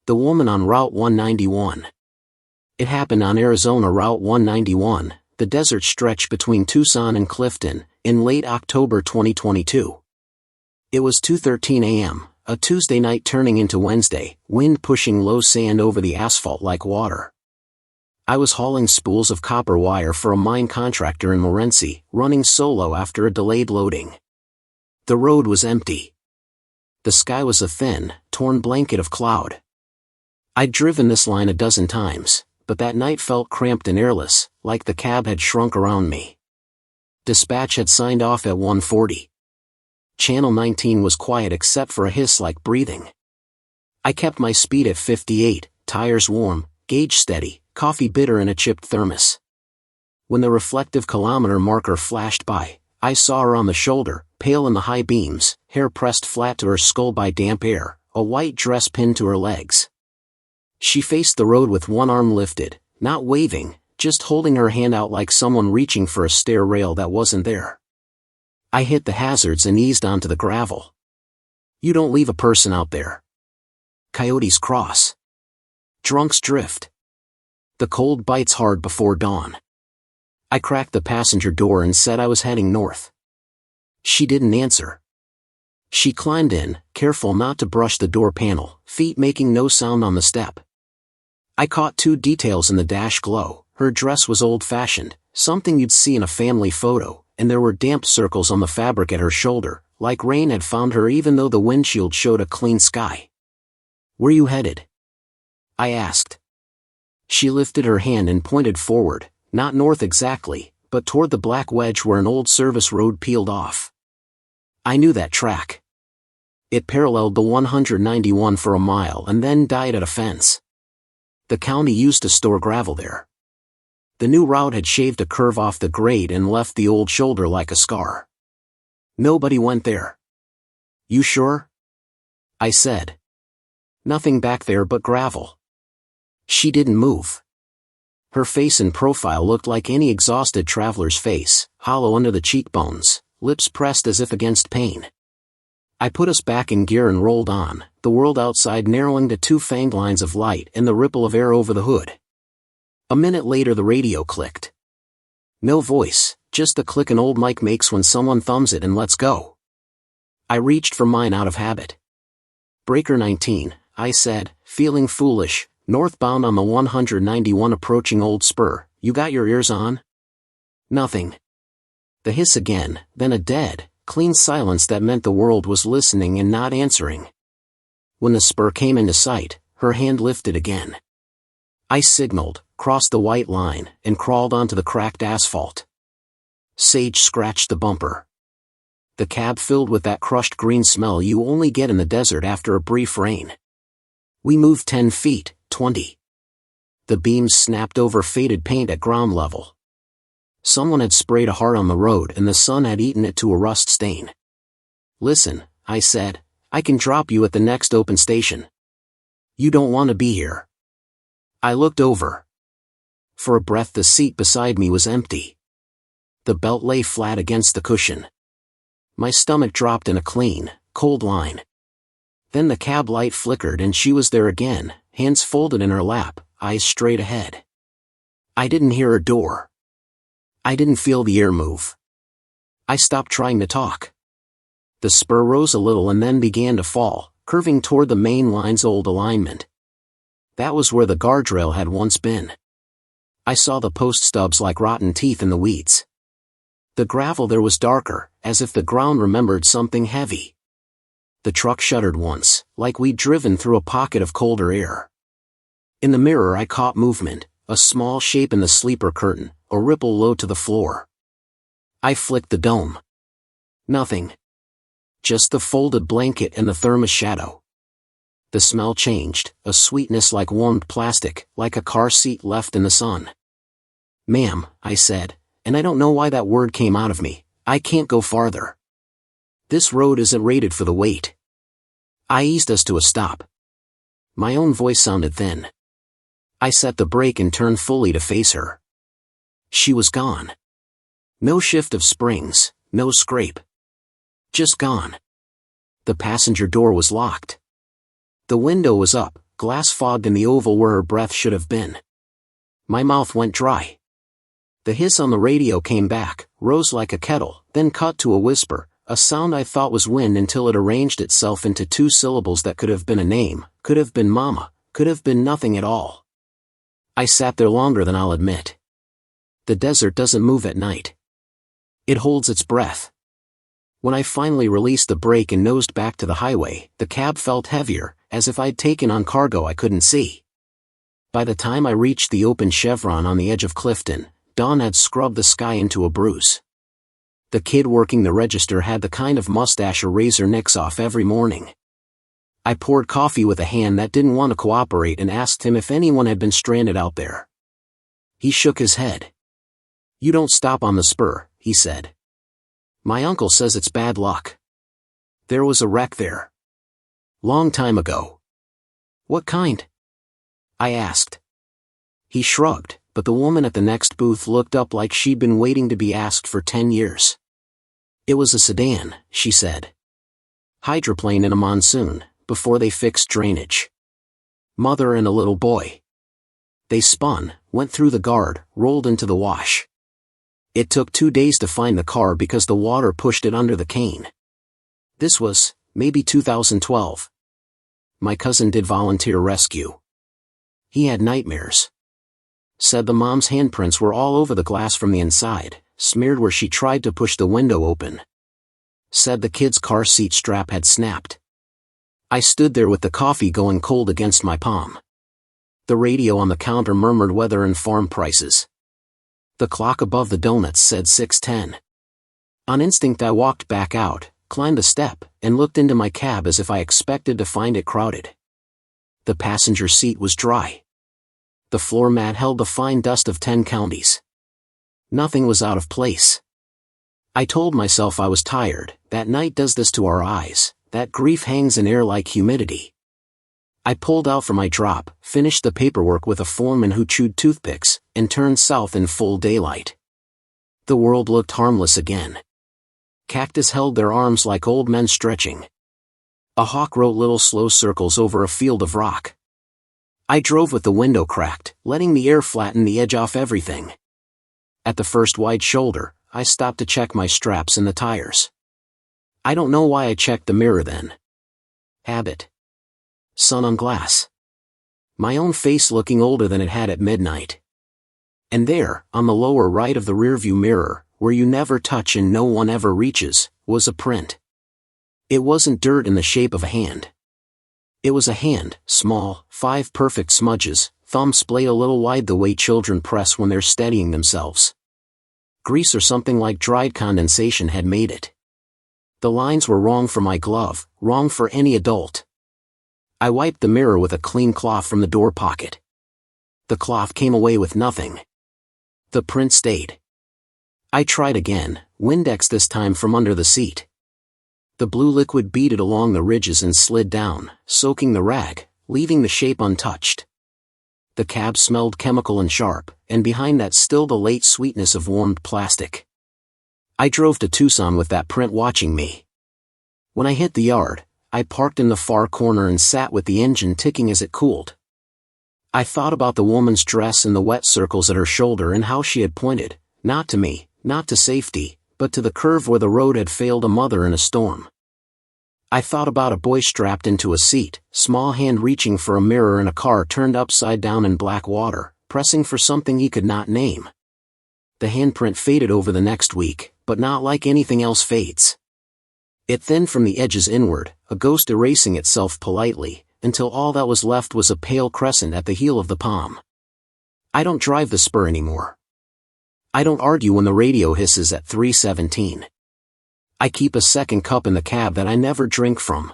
The woman on Route 191. It happened on Arizona Route 191, the desert stretch between Tucson and Clifton, in late October 2022. It was 2:13 a.m., a Tuesday night turning into Wednesday, wind pushing low sand over the asphalt like water. I was hauling spools of copper wire for a mine contractor in Morenci, running solo after a delayed loading. The road was empty. The sky was a thin, torn blanket of cloud. I'd driven this line a dozen times, but that night felt cramped and airless, like the cab had shrunk around me. Dispatch had signed off at 1:40. Channel 19 was quiet except for a hiss like breathing. I kept my speed at 58, tires warm, gauge steady, coffee bitter in a chipped thermos. When the reflective kilometer marker flashed by, I saw her on the shoulder, pale in the high beams, hair pressed flat to her skull by damp air, a white dress pinned to her legs. She faced the road with one arm lifted, not waving, just holding her hand out like someone reaching for a stair rail that wasn't there. I hit the hazards and eased onto the gravel. You don't leave a person out there. Coyotes cross. Drunks drift. The cold bites hard before dawn. I cracked the passenger door and said I was heading north. She didn't answer. She climbed in, careful not to brush the door panel, feet making no sound on the step. I caught two details in the dash glow. Her dress was old-fashioned, something you'd see in a family photo, and there were damp circles on the fabric at her shoulder, like rain had found her even though the windshield showed a clean sky. "Where you headed?" I asked. She lifted her hand and pointed forward, not north exactly, but toward the black wedge where an old service road peeled off. I knew that track. It paralleled the 191 for a mile and then died at a fence. The county used to store gravel there. The new route had shaved a curve off the grade and left the old shoulder like a scar. Nobody went there. "You sure?" I said. "Nothing back there but gravel." She didn't move. Her face and profile looked like any exhausted traveler's face, hollow under the cheekbones, lips pressed as if against pain. I put us back in gear and rolled on, the world outside narrowing to two fanged lines of light and the ripple of air over the hood. A minute later the radio clicked. No voice, just the click an old mic makes when someone thumbs it and lets go. I reached for mine out of habit. "Breaker 19, I said, feeling foolish, northbound on the 191 approaching Old Spur. "You got your ears on?" Nothing. The hiss again, then a dead, clean silence that meant the world was listening and not answering. When the spur came into sight, her hand lifted again. I signaled, crossed the white line, and crawled onto the cracked asphalt. Sage scratched the bumper. The cab filled with that crushed green smell you only get in the desert after a brief rain. We moved 10 feet, 20. The beams snapped over faded paint at ground level. Someone had sprayed a heart on the road and the sun had eaten it to a rust stain. "Listen," I said, "I can drop you at the next open station. You don't want to be here." I looked over. For a breath the seat beside me was empty. The belt lay flat against the cushion. My stomach dropped in a clean, cold line. Then the cab light flickered and she was there again, hands folded in her lap, eyes straight ahead. I didn't hear her door. I didn't feel the air move. I stopped trying to talk. The spur rose a little and then began to fall, curving toward the main line's old alignment. That was where the guardrail had once been. I saw the post stubs like rotten teeth in the weeds. The gravel there was darker, as if the ground remembered something heavy. The truck shuddered once, like we'd driven through a pocket of colder air. In the mirror I caught movement, a small shape in the sleeper curtain, a ripple low to the floor. I flicked the dome. Nothing. Just the folded blanket and the thermos shadow. The smell changed, a sweetness like warmed plastic, like a car seat left in the sun. "Ma'am," I said, and I don't know why that word came out of me, "I can't go farther. This road isn't rated for the weight." I eased us to a stop. My own voice sounded thin. I set the brake and turned fully to face her. She was gone. No shift of springs, no scrape. Just gone. The passenger door was locked. The window was up, glass fogged in the oval where her breath should have been. My mouth went dry. The hiss on the radio came back, rose like a kettle, then cut to a whisper, a sound I thought was wind until it arranged itself into 2 syllables that could have been a name, could have been Mama, could have been nothing at all. I sat there longer than I'll admit. The desert doesn't move at night. It holds its breath. When I finally released the brake and nosed back to the highway, the cab felt heavier, as if I'd taken on cargo I couldn't see. By the time I reached the open chevron on the edge of Clifton, dawn had scrubbed the sky into a bruise. The kid working the register had the kind of mustache a razor nicks off every morning. I poured coffee with a hand that didn't want to cooperate and asked him if anyone had been stranded out there. He shook his head. "You don't stop on the spur," he said. "My uncle says it's bad luck. There was a wreck there. Long time ago." "What kind?" I asked. He shrugged, but the woman at the next booth looked up like she'd been waiting to be asked for 10 years. "It was a sedan," she said. "Hydroplane in a monsoon, before they fixed drainage. Mother and a little boy. They spun, went through the guard, rolled into the wash. It took 2 days to find the car because the water pushed it under the cane. This was, maybe 2012. My cousin did volunteer rescue. He had nightmares. Said the mom's handprints were all over the glass from the inside, smeared where she tried to push the window open. Said the kid's car seat strap had snapped. I stood there with the coffee going cold against my palm. The radio on the counter murmured weather and farm prices. The clock above the donuts said 6:10. On instinct I walked back out, climbed the step, and looked into my cab as if I expected to find it crowded. The passenger seat was dry. The floor mat held the fine dust of 10 counties. Nothing was out of place. I told myself I was tired. That night does this to our eyes, that grief hangs in air like humidity. I pulled out for my drop, finished the paperwork with a foreman who chewed toothpicks, and turned south in full daylight. The world looked harmless again. Cactus held their arms like old men stretching. A hawk wrote little slow circles over a field of rock. I drove with the window cracked, letting the air flatten the edge off everything. At the first wide shoulder, I stopped to check my straps and the tires. I don't know why I checked the mirror then. Habit. Sun on glass. My own face looking older than it had at midnight. And there, on the lower right of the rearview mirror, where you never touch and no one ever reaches, was a print. It wasn't dirt in the shape of a hand. It was a hand, small, 5 perfect smudges, thumb splayed a little wide the way children press when they're steadying themselves. Grease or something like dried condensation had made it. The lines were wrong for my glove, wrong for any adult. I wiped the mirror with a clean cloth from the door pocket. The cloth came away with nothing. The print stayed. I tried again, Windex this time from under the seat. The blue liquid beaded along the ridges and slid down, soaking the rag, leaving the shape untouched. The cab smelled chemical and sharp, and behind that still the late sweetness of warmed plastic. I drove to Tucson with that print watching me. When I hit the yard, I parked in the far corner and sat with the engine ticking as it cooled. I thought about the woman's dress and the wet circles at her shoulder and how she had pointed, not to me, not to safety, but to the curve where the road had failed a mother in a storm. I thought about a boy strapped into a seat, small hand reaching for a mirror in a car turned upside down in black water, pressing for something he could not name. The handprint faded over the next week, but not like anything else fades. It thinned from the edges inward, a ghost erasing itself politely, until all that was left was a pale crescent at the heel of the palm. I don't drive the spur anymore. I don't argue when the radio hisses at 3:17. I keep a second cup in the cab that I never drink from.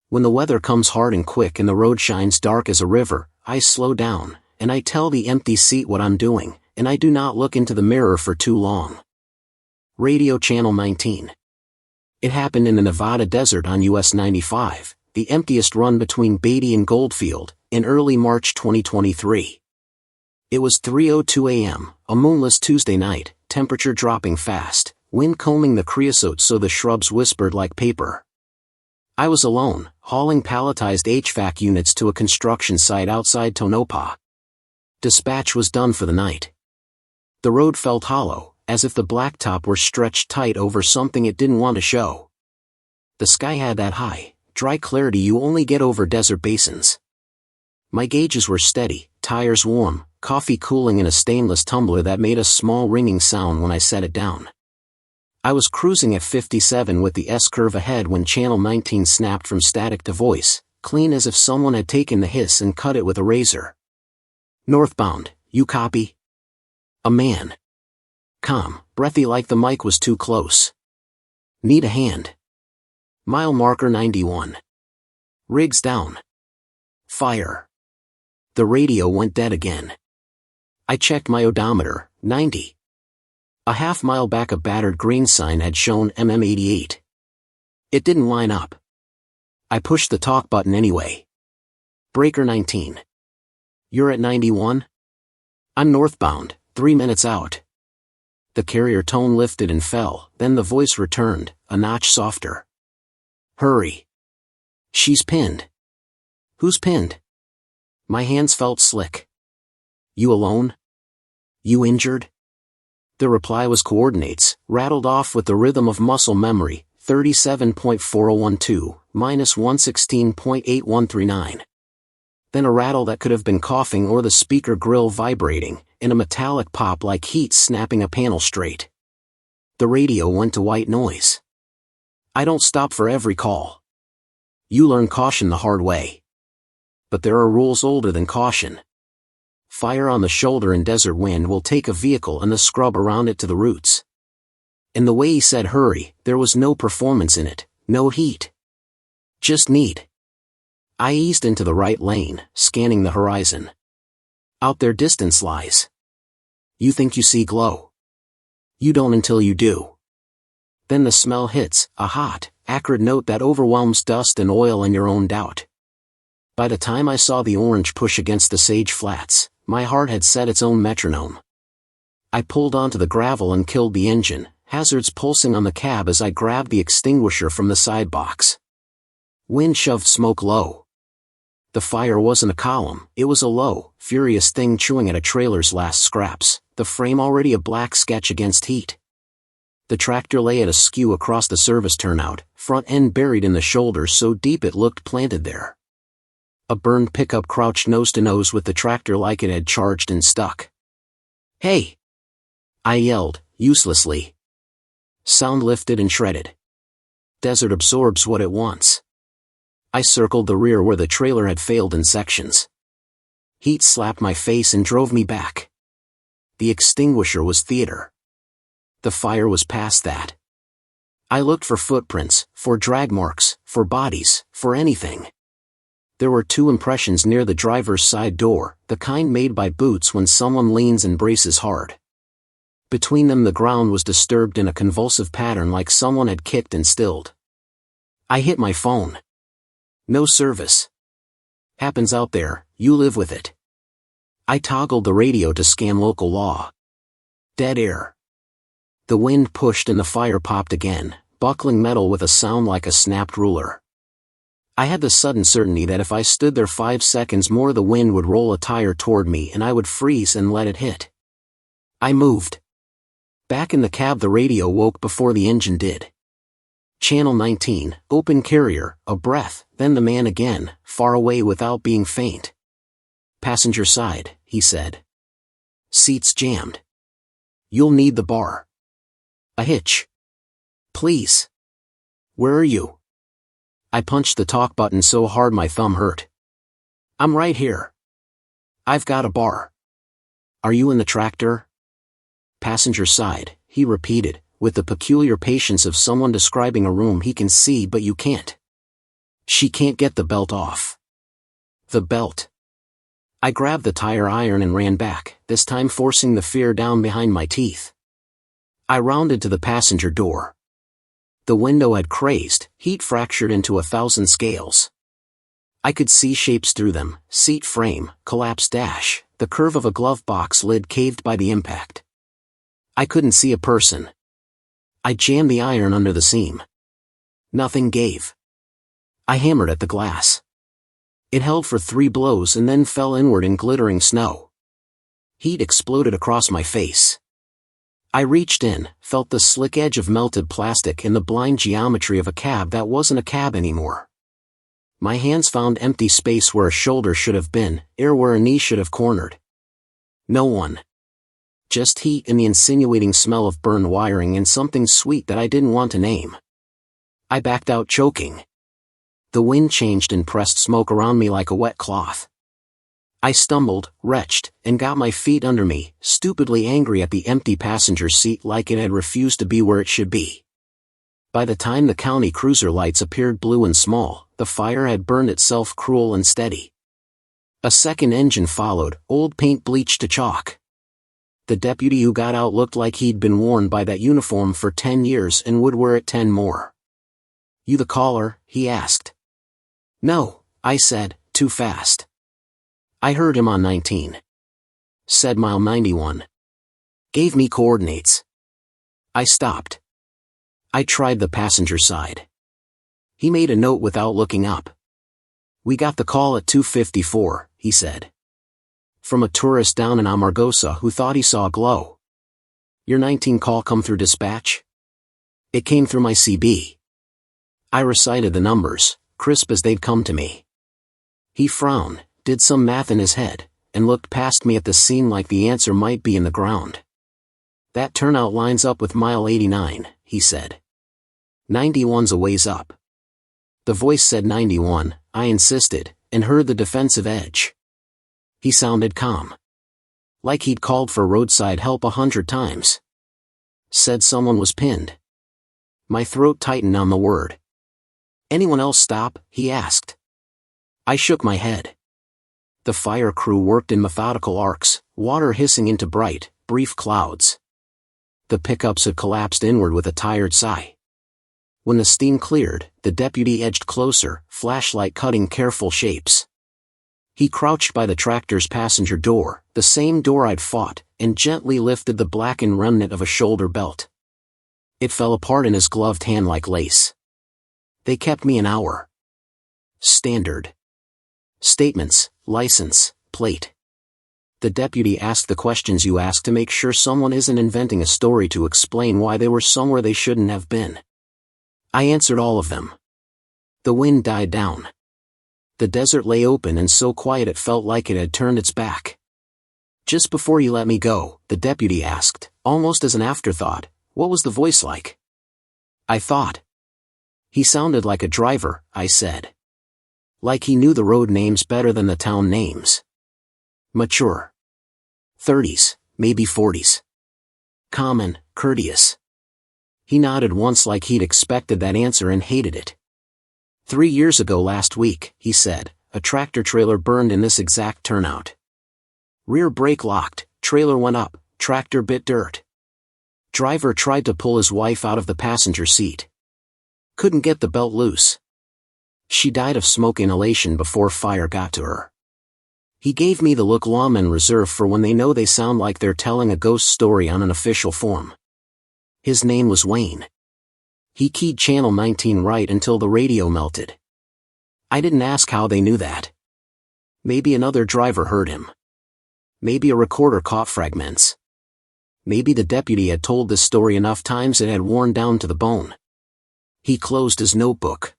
When the weather comes hard and quick and the road shines dark as a river, I slow down, and I tell the empty seat what I'm doing, and I do not look into the mirror for too long. Radio Channel 19. It happened in the Nevada desert on US 95, the emptiest run between Beatty and Goldfield, in early March 2023. It was 3:02 a.m., a moonless Tuesday night, temperature dropping fast, wind combing the creosote so the shrubs whispered like paper. I was alone, hauling palletized HVAC units to a construction site outside Tonopah. Dispatch was done for the night. The road felt hollow, as if the blacktop were stretched tight over something it didn't want to show. The sky had that high, dry clarity you only get over desert basins. My gauges were steady, tires warm, coffee cooling in a stainless tumbler that made a small ringing sound when I set it down. I was cruising at 57 with the S-curve ahead when channel 19 snapped from static to voice, clean as if someone had taken the hiss and cut it with a razor. Northbound, you copy? A man. Calm, breathy like the mic was too close. Need a hand. Mile marker 91. Rigs down. Fire. The radio went dead again. I checked my odometer, 90. A half-mile back a battered green sign had shown MM88. It didn't line up. I pushed the talk button anyway. Breaker 19. You're at 91? I'm northbound, 3 minutes out. The carrier tone lifted and fell, then the voice returned, a notch softer. Hurry. She's pinned. Who's pinned? My hands felt slick. You alone? You injured? The reply was coordinates, rattled off with the rhythm of muscle memory, 37.4012, minus 116.8139. Then a rattle that could have been coughing or the speaker grill vibrating, in a metallic pop like heat snapping a panel straight. The radio went to white noise. I don't stop for every call. You learn caution the hard way. But there are rules older than caution. Fire on the shoulder in desert wind will take a vehicle and the scrub around it to the roots. In the way he said hurry, there was no performance in it, no heat. Just need. I eased into the right lane, scanning the horizon. Out there distance lies. You think you see glow. You don't until you do. Then the smell hits, a hot, acrid note that overwhelms dust and oil and your own doubt. By the time I saw the orange push against the sage flats, my heart had set its own metronome. I pulled onto the gravel and killed the engine, hazards pulsing on the cab as I grabbed the extinguisher from the side box. Wind shoved smoke low. The fire wasn't a column, it was a low, furious thing chewing at a trailer's last scraps, the frame already a black sketch against heat. The tractor lay at askew across the service turnout, front end buried in the shoulder so deep it looked planted there. A burned pickup crouched nose to nose with the tractor like it had charged and stuck. Hey! I yelled, uselessly. Sound lifted and shredded. Desert absorbs what it wants. I circled the rear where the trailer had failed in sections. Heat slapped my face and drove me back. The extinguisher was theater. The fire was past that. I looked for footprints, for drag marks, for bodies, for anything. There were 2 impressions near the driver's side door, the kind made by boots when someone leans and braces hard. Between them the ground was disturbed in a convulsive pattern like someone had kicked and stilled. I hit my phone. No service. Happens out there, you live with it. I toggled the radio to scan local law. Dead air. The wind pushed and the fire popped again, buckling metal with a sound like a snapped ruler. I had the sudden certainty that if I stood there 5 seconds more the wind would roll a tire toward me and I would freeze and let it hit. I moved. Back in the cab the radio woke before the engine did. Channel 19, open carrier, a breath, then the man again, far away without being faint. Passenger side, he said. Seats jammed. You'll need the bar. A hitch. Please. Where are you? I punched the talk button so hard my thumb hurt. I'm right here. I've got a bar. Are you in the tractor? Passenger side, he repeated, with the peculiar patience of someone describing a room he can see but you can't. She can't get the belt off. The belt. I grabbed the tire iron and ran back, this time forcing the fear down behind my teeth. I rounded to the passenger door. The window had crazed, heat fractured into 1,000 scales. I could see shapes through them, seat frame, collapsed dash, the curve of a glove box lid caved by the impact. I couldn't see a person. I jammed the iron under the seam. Nothing gave. I hammered at the glass. It held for 3 blows and then fell inward in glittering snow. Heat exploded across my face. I reached in, felt the slick edge of melted plastic and the blind geometry of a cab that wasn't a cab anymore. My hands found empty space where a shoulder should have been, air where a knee should have cornered. No one. Just heat and the insinuating smell of burned wiring and something sweet that I didn't want to name. I backed out choking. The wind changed and pressed smoke around me like a wet cloth. I stumbled, retched, and got my feet under me, stupidly angry at the empty passenger seat like it had refused to be where it should be. By the time the county cruiser lights appeared blue and small, the fire had burned itself cruel and steady. A second engine followed, old paint bleached to chalk. The deputy who got out looked like he'd been worn by that uniform for 10 years and would wear it 10 more. "You the caller?" he asked. "No," I said, too fast. "I heard him on 19. Said mile 91. Gave me coordinates." I stopped. I tried the passenger side. He made a note without looking up. "We got the call at 2:54, he said. "From a tourist down in Amargosa who thought he saw a glow." "Your 19 call come through dispatch?" "It came through my CB." I recited the numbers, crisp as they'd come to me. He frowned, did some math in his head, and looked past me at the scene like the answer might be in the ground. "That turnout lines up with mile 89, he said. 91's a ways up." The voice said 91, I insisted, and heard the defensive edge. He sounded calm. Like he'd called for roadside help 100 times. Said someone was pinned. My throat tightened on the word. "Anyone else stop?" he asked. I shook my head. The fire crew worked in methodical arcs, water hissing into bright, brief clouds. The pickups had collapsed inward with a tired sigh. When the steam cleared, the deputy edged closer, flashlight cutting careful shapes. He crouched by the tractor's passenger door, the same door I'd fought, and gently lifted the blackened remnant of a shoulder belt. It fell apart in his gloved hand like lace. They kept me an hour. Standard. Statements, license, plate. The deputy asked the questions you ask to make sure someone isn't inventing a story to explain why they were somewhere they shouldn't have been. I answered all of them. The wind died down. The desert lay open and so quiet it felt like it had turned its back. "Just before you let me go," the deputy asked, almost as an afterthought, "what was the voice like?" I thought. "He sounded like a driver," I said. "Like he knew the road names better than the town names. Mature. 30s, maybe 40s. Common, courteous." He nodded once like he'd expected that answer and hated it. "3 years ago last week," he said, "a tractor trailer burned in this exact turnout. Rear brake locked, trailer went up, tractor bit dirt. Driver tried to pull his wife out of the passenger seat. Couldn't get the belt loose. She died of smoke inhalation before fire got to her." He gave me the look lawmen reserve for when they know they sound like they're telling a ghost story on an official form. His name was Wayne. He keyed channel 19 right until the radio melted. I didn't ask how they knew that. Maybe another driver heard him. Maybe a recorder caught fragments. Maybe the deputy had told this story enough times it had worn down to the bone. He closed his notebook.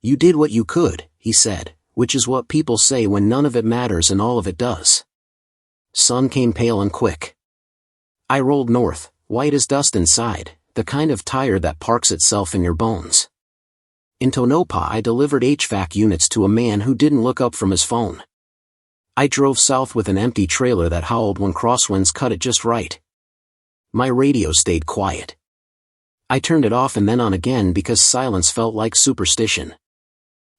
"You did what you could," he said, which is what people say when none of it matters and all of it does. Sun came pale and quick. I rolled north, white as dust inside, the kind of tire that parks itself in your bones. In Tonopah I delivered HVAC units to a man who didn't look up from his phone. I drove south with an empty trailer that howled when crosswinds cut it just right. My radio stayed quiet. I turned it off and then on again because silence felt like superstition.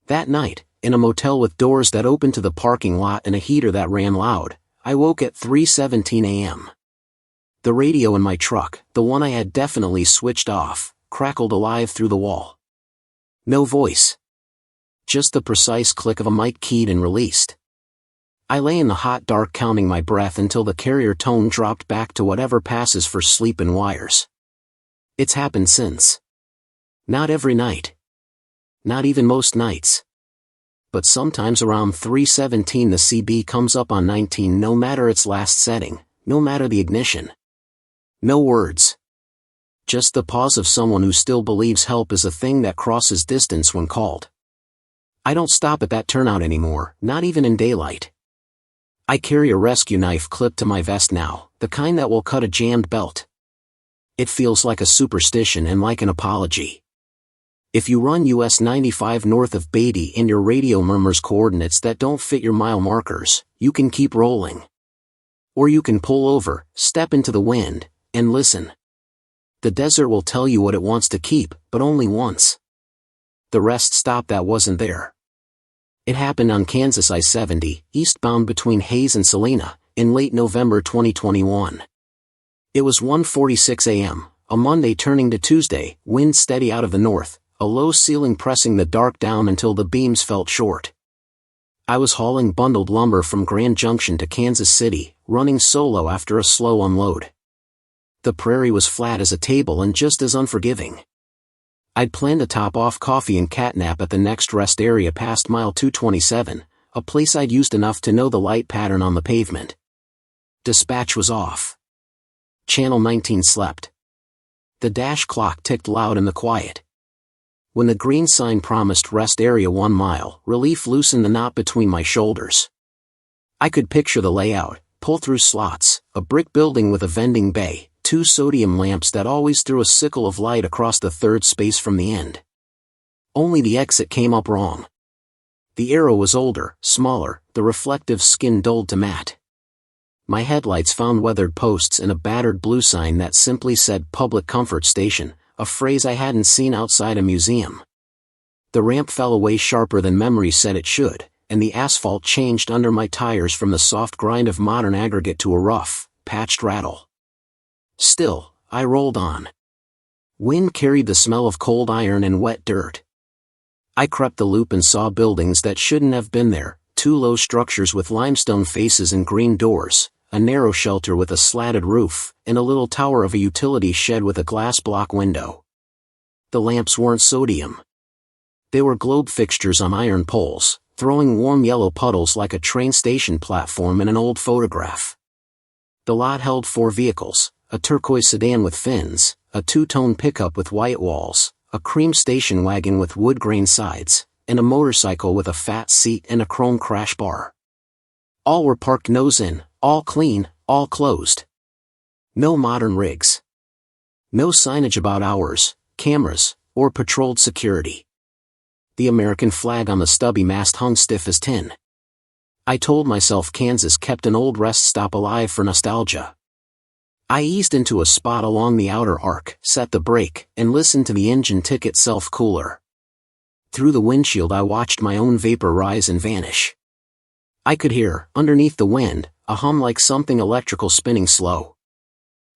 That night, in a motel with doors that opened to the parking lot and a heater that ran loud, I woke at 3:17 a.m. The radio in my truck, the one I had definitely switched off, crackled alive through the wall. No voice. Just the precise click of a mic keyed and released. I lay in the hot dark counting my breath until the carrier tone dropped back to whatever passes for sleep in wires. It's happened since. Not every night. not even most nights. But sometimes around 3:17 the CB comes up on 19 no matter its last setting, no matter the ignition. No words. Just the pause of someone who still believes help is a thing that crosses distance when called. I don't stop at that turnout anymore, not even in daylight. I carry a rescue knife clipped to my vest now, the kind that will cut a jammed belt. It feels like a superstition and like an apology. If you run US 95 north of Beatty and your radio murmurs coordinates that don't fit your mile markers, you can keep rolling. Or you can pull over, step into the wind, and listen. The desert will tell you what it wants to keep, but only once. The rest stop that wasn't there. It happened on Kansas I-70, eastbound between Hays and Salina, in late November 2021. It was 1:46 a.m., a Monday turning to Tuesday, wind steady out of the north, a low ceiling pressing the dark down until the beams felt short. I was hauling bundled lumber from Grand Junction to Kansas City, running solo after a slow unload. The prairie was flat as a table and just as unforgiving. I'd planned to top off coffee and catnap at the next rest area past mile 227, a place I'd used enough to know the light pattern on the pavement. Dispatch was off. Channel 19 slept. The dash clock ticked loud in the quiet. When the green sign promised rest area 1 mile, relief loosened the knot between my shoulders. I could picture the layout, pull-through slots, a brick building with a vending bay, 2 sodium lamps that always threw a sickle of light across the third space from the end. Only the exit came up wrong. The arrow was older, smaller, the reflective skin dulled to matte. My headlights found weathered posts and a battered blue sign that simply said Public Comfort Station, a phrase I hadn't seen outside a museum. The ramp fell away sharper than memory said it should, and the asphalt changed under my tires from the soft grind of modern aggregate to a rough, patched rattle. Still, I rolled on. Wind carried the smell of cold iron and wet dirt. I crept the loop and saw buildings that shouldn't have been there, 2 low structures with limestone faces and green doors, a narrow shelter with a slatted roof, and a little tower of a utility shed with a glass block window. The lamps weren't sodium. They were globe fixtures on iron poles, throwing warm yellow puddles like a train station platform in an old photograph. The lot held 4 vehicles, a turquoise sedan with fins, a 2-tone pickup with white walls, a cream station wagon with wood grain sides, and a motorcycle with a fat seat and a chrome crash bar. All were parked nose in, all clean, all closed. No modern rigs. No signage about hours, cameras, or patrolled security. The American flag on the stubby mast hung stiff as tin. I told myself Kansas kept an old rest stop alive for nostalgia. I eased into a spot along the outer arc, set the brake, and listened to the engine tick itself cooler. Through the windshield I watched my own vapor rise and vanish. I could hear, underneath the wind, a hum like something electrical spinning slow.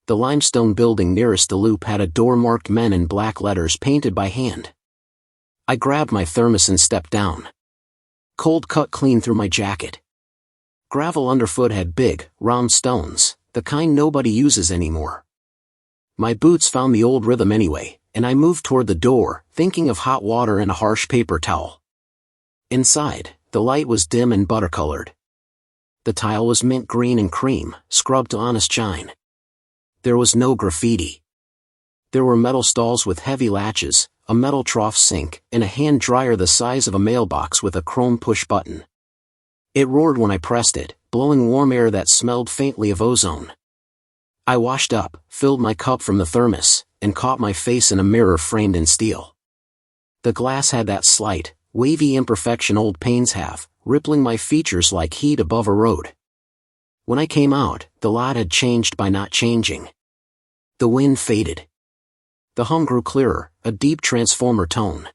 The limestone building nearest the loop had a door marked Men in black letters painted by hand. I grabbed my thermos and stepped down. Cold cut clean through my jacket. Gravel underfoot had big, round stones, the kind nobody uses anymore. My boots found the old rhythm anyway, and I moved toward the door, thinking of hot water and a harsh paper towel. Inside, the light was dim and buttercolored. The tile was mint green and cream, scrubbed to honest shine. There was no graffiti. There were metal stalls with heavy latches, a metal trough sink, and a hand dryer the size of a mailbox with a chrome push button. It roared when I pressed it, blowing warm air that smelled faintly of ozone. I washed up, filled my cup from the thermos, and caught my face in a mirror framed in steel. The glass had that slight, wavy imperfection old paints have, rippling my features like heat above a road. When I came out, the lot had changed by not changing. The wind faded. The hum grew clearer, a deep transformer tone.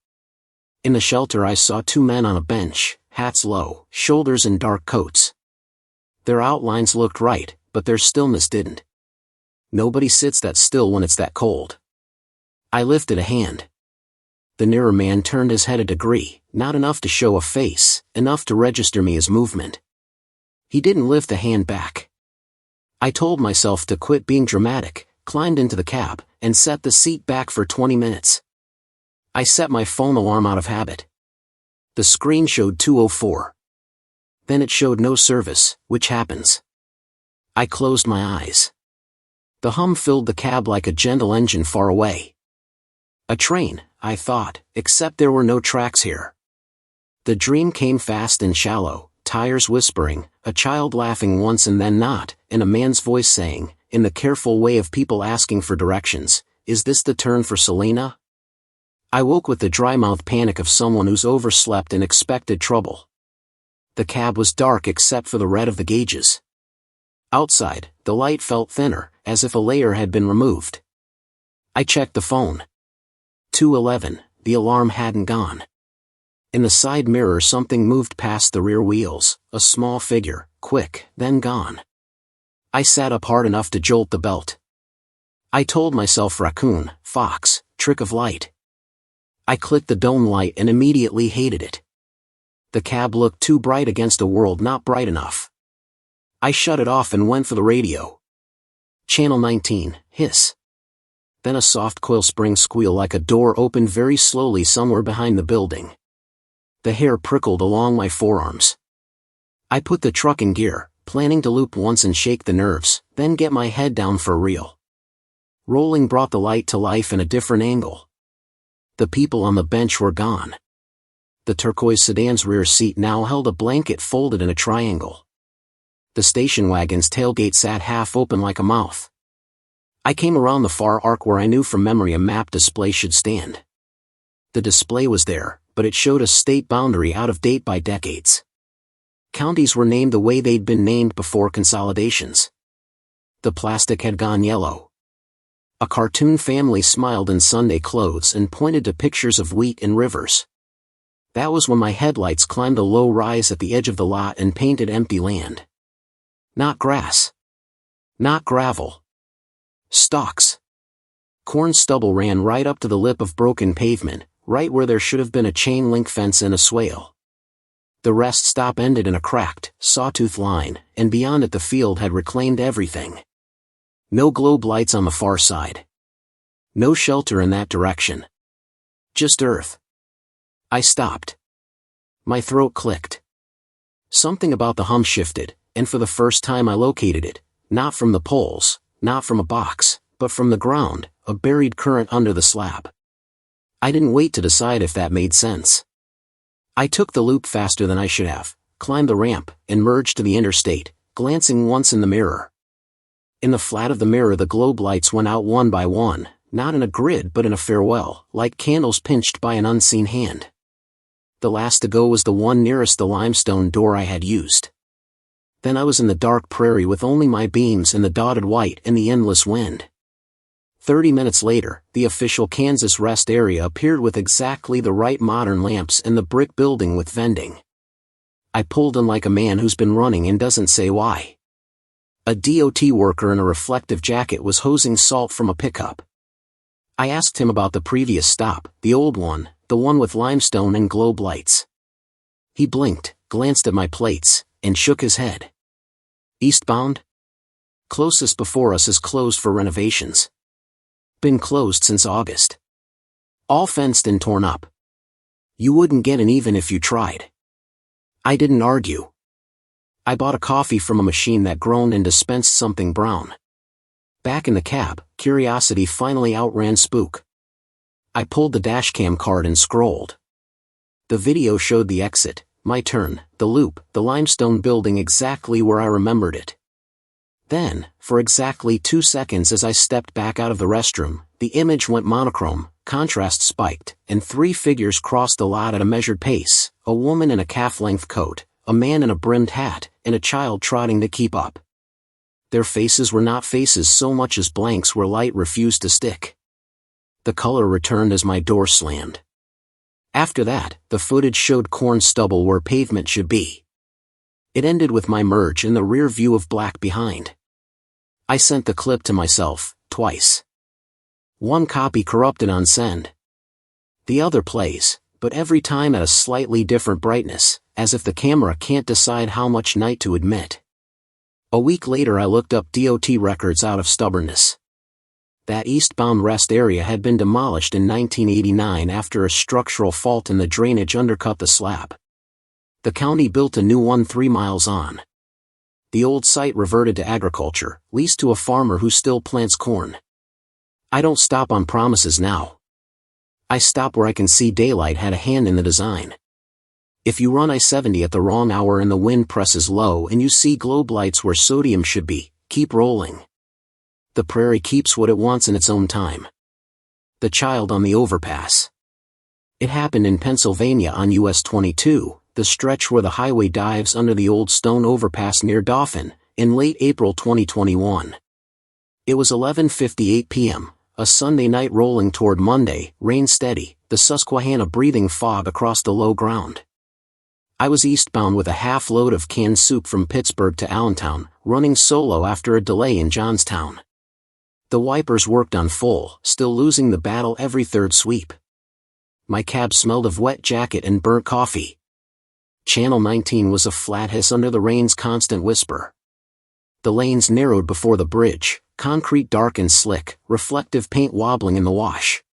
In the shelter I saw 2 men on a bench, hats low, shoulders in dark coats. Their outlines looked right, but their stillness didn't. Nobody sits that still when it's that cold. I lifted a hand. The nearer man turned his head a degree, not enough to show a face, enough to register me as movement. He didn't lift the hand back. I told myself to quit being dramatic, climbed into the cab, and set the seat back for 20 minutes. I set my phone alarm out of habit. The screen showed 2:04. Then it showed no service, which happens. I closed my eyes. The hum filled the cab like a gentle engine far away. A train, I thought, except there were no tracks here. The dream came fast and shallow, tires whispering, a child laughing once and then not, and a man's voice saying, in the careful way of people asking for directions, "Is this the turn for Selena?" I woke with the dry-mouth panic of someone who's overslept and expected trouble. The cab was dark except for the red of the gauges. Outside, the light felt thinner, as if a layer had been removed. I checked the phone. 2:11, the alarm hadn't gone. In the side mirror something moved past the rear wheels, a small figure, quick, then gone. I sat up hard enough to jolt the belt. I told myself raccoon, fox, trick of light. I clicked the dome light and immediately hated it. The cab looked too bright against a world not bright enough. I shut it off and went for the radio. Channel 19, hiss. Then a soft coil spring squeal like a door opened very slowly somewhere behind the building. The hair prickled along my forearms. I put the truck in gear, planning to loop once and shake the nerves, then get my head down for real. Rolling brought the light to life in a different angle. The people on the bench were gone. The turquoise sedan's rear seat now held a blanket folded in a triangle. The station wagon's tailgate sat half open like a mouth. I came around the far arc where I knew from memory a map display should stand. The display was there, but it showed a state boundary out of date by decades. Counties were named the way they'd been named before consolidations. The plastic had gone yellow. A cartoon family smiled in Sunday clothes and pointed to pictures of wheat and rivers. That was when my headlights climbed a low rise at the edge of the lot and painted empty land. Not grass. Not gravel. Stalks. Corn stubble ran right up to the lip of broken pavement, right where there should have been a chain link fence and a swale. The rest stop ended in a cracked, sawtooth line, and beyond it the field had reclaimed everything. No globe lights on the far side. No shelter in that direction. Just earth. I stopped. My throat clicked. Something about the hum shifted, and for the first time I located it, not from the poles, not from a box, but from the ground, a buried current under the slab. I didn't wait to decide if that made sense. I took the loop faster than I should have, climbed the ramp, and merged to the interstate, glancing once in the mirror. In the flat of the mirror the globe lights went out one by one, not in a grid but in a farewell, like candles pinched by an unseen hand. The last to go was the one nearest the limestone door I had used. Then I was in the dark prairie with only my beams and the dotted white and the endless wind. 30 minutes later, the official Kansas rest area appeared with exactly the right modern lamps and the brick building with vending. I pulled in like a man who's been running and doesn't say why. A DOT worker in a reflective jacket was hosing salt from a pickup. I asked him about the previous stop, the old one, the one with limestone and globe lights. He blinked, glanced at my plates, and shook his head. Eastbound? Closest before us is closed for renovations. Been closed since August. All fenced and torn up. You wouldn't get in even if you tried. I didn't argue. I bought a coffee from a machine that groaned and dispensed something brown. Back in the cab, curiosity finally outran spook. I pulled the dashcam card and scrolled. The video showed the exit, my turn, the loop, the limestone building exactly where I remembered it. Then, for exactly 2 seconds as I stepped back out of the restroom, the image went monochrome, contrast spiked, and 3 figures crossed the lot at a measured pace, a woman in a calf-length coat, a man in a brimmed hat, and a child trotting to keep up. Their faces were not faces so much as blanks where light refused to stick. The color returned as my door slammed. After that, the footage showed corn stubble where pavement should be. It ended with my merge in the rear view of black behind. I sent the clip to myself, twice. One copy corrupted on send. The other plays, but every time at a slightly different brightness, as if the camera can't decide how much night to admit. A week later I looked up DOT records out of stubbornness. That eastbound rest area had been demolished in 1989 after a structural fault in the drainage undercut the slab. The county built a new one 3 miles on. The old site reverted to agriculture, leased to a farmer who still plants corn. I don't stop on promises now. I stop where I can see daylight had a hand in the design. If you run I-70 at the wrong hour and the wind presses low and you see globe lights where sodium should be, keep rolling. The prairie keeps what it wants in its own time. The child on the overpass. It happened in Pennsylvania on US 22, the stretch where the highway dives under the old stone overpass near Dauphin, in late April 2021. It was 11:58 p.m., a Sunday night rolling toward Monday, rain steady, the Susquehanna breathing fog across the low ground. I was eastbound with a half load of canned soup from Pittsburgh to Allentown, running solo after a delay in Johnstown. The wipers worked on full, still losing the battle every third sweep. My cab smelled of wet jacket and burnt coffee. Channel 19 was a flat hiss under the rain's constant whisper. The lanes narrowed before the bridge, concrete dark and slick, reflective paint wobbling in the wash.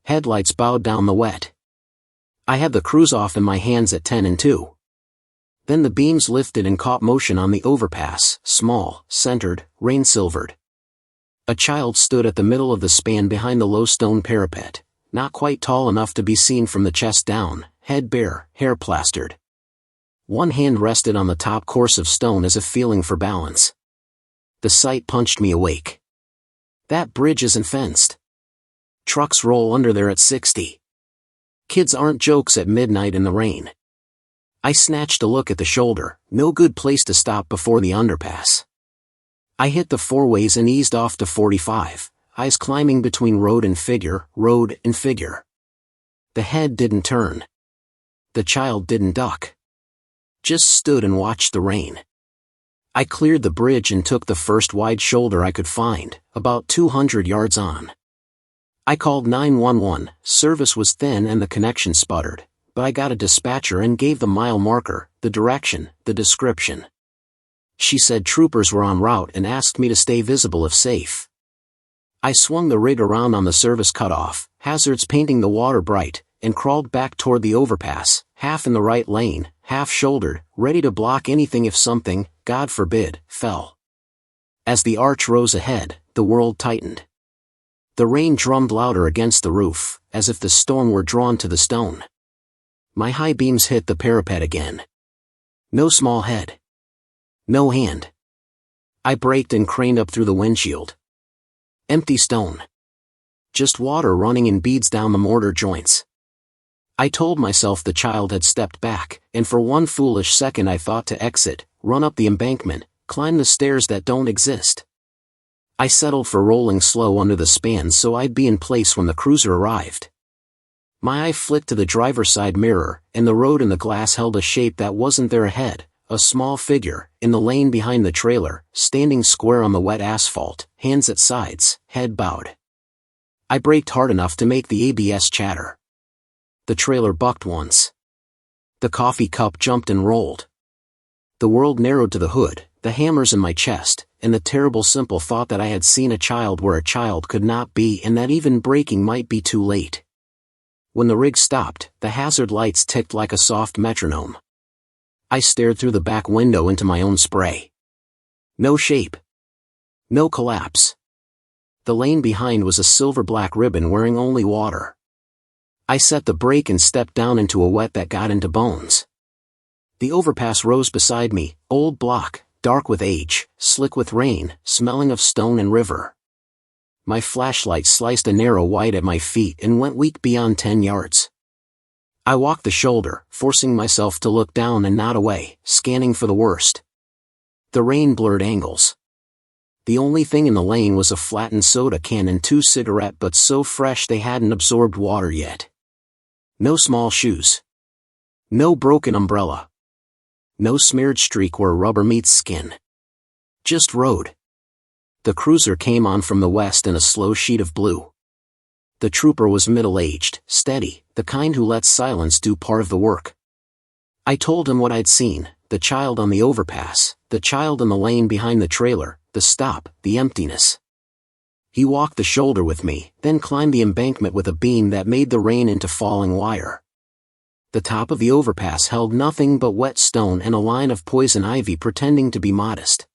Headlights bowed down the wet. I had the cruise off in my hands at 10 and 2. Then the beams lifted and caught motion on the overpass, small, centered, rain-silvered. A child stood at the middle of the span behind the low stone parapet, not quite tall enough to be seen from the chest down, head bare, hair plastered. One hand rested on the top course of stone as if feeling for balance. The sight punched me awake. That bridge isn't fenced. Trucks roll under there at 60. Kids aren't jokes at midnight in the rain. I snatched a look at the shoulder, no good place to stop before the underpass. I hit the four ways and eased off to 45, eyes climbing between road and figure. The head didn't turn. The child didn't duck. Just stood and watched the rain. I cleared the bridge and took the first wide shoulder I could find, about 200 yards on. I called 911, service was thin and the connection sputtered, but I got a dispatcher and gave the mile marker, the direction, the description. She said troopers were en route and asked me to stay visible if safe. I swung the rig around on the service cutoff, hazards painting the water bright, and crawled back toward the overpass, half in the right lane, half shouldered, ready to block anything if something, God forbid, fell. As the arch rose ahead, the world tightened. The rain drummed louder against the roof, as if the storm were drawn to the stone. My high beams hit the parapet again. No small head. No hand. I braked and craned up through the windshield. Empty stone. Just water running in beads down the mortar joints. I told myself the child had stepped back, and for one foolish second I thought to exit, run up the embankment, climb the stairs that don't exist. I settled for rolling slow under the span so I'd be in place when the cruiser arrived. My eye flicked to the driver's side mirror, and the road and the glass held a shape that wasn't there ahead, a small figure, in the lane behind the trailer, standing square on the wet asphalt, hands at sides, head bowed. I braked hard enough to make the ABS chatter. The trailer bucked once. The coffee cup jumped and rolled. The world narrowed to the hood, the hammers in my chest, and the terrible simple thought that I had seen a child where a child could not be and that even braking might be too late. When the rig stopped, the hazard lights ticked like a soft metronome. I stared through the back window into my own spray. No shape. No collapse. The lane behind was a silver-black ribbon wearing only water. I set the brake and stepped down into a wet that got into bones. The overpass rose beside me, old block, dark with age, slick with rain, smelling of stone and river. My flashlight sliced a narrow white at my feet and went weak beyond 10 yards. I walked the shoulder, forcing myself to look down and not away, scanning for the worst. The rain blurred angles. The only thing in the lane was a flattened soda can and 2 cigarette butts so fresh they hadn't absorbed water yet. No small shoes. No broken umbrella. No smeared streak where rubber meets skin. Just road. The cruiser came on from the west in a slow sheet of blue. The trooper was middle-aged, steady, the kind who lets silence do part of the work. I told him what I'd seen, the child on the overpass, the child in the lane behind the trailer, the stop, the emptiness. He walked the shoulder with me, then climbed the embankment with a beam that made the rain into falling wire. The top of the overpass held nothing but wet stone and a line of poison ivy pretending to be modest.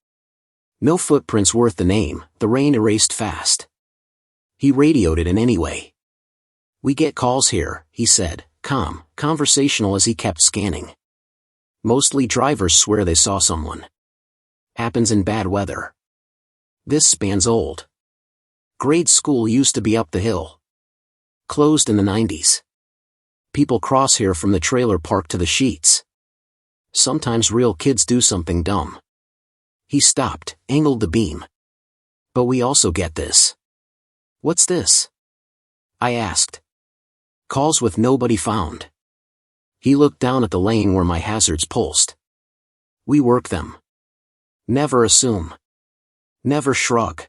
No footprints worth the name, the rain erased fast. He radioed it in anyway. "We get calls here," he said, calm, conversational as he kept scanning. "Mostly drivers swear they saw someone. Happens in bad weather. This span's old. Grade school used to be up the hill. Closed in the 90s. People cross here from the trailer park to the sheets. Sometimes real kids do something dumb." He stopped, angled the beam. "But we also get this." "What's this?" I asked. "Calls with nobody found." He looked down at the lane where my hazards pulsed. "We work them. Never assume. Never shrug.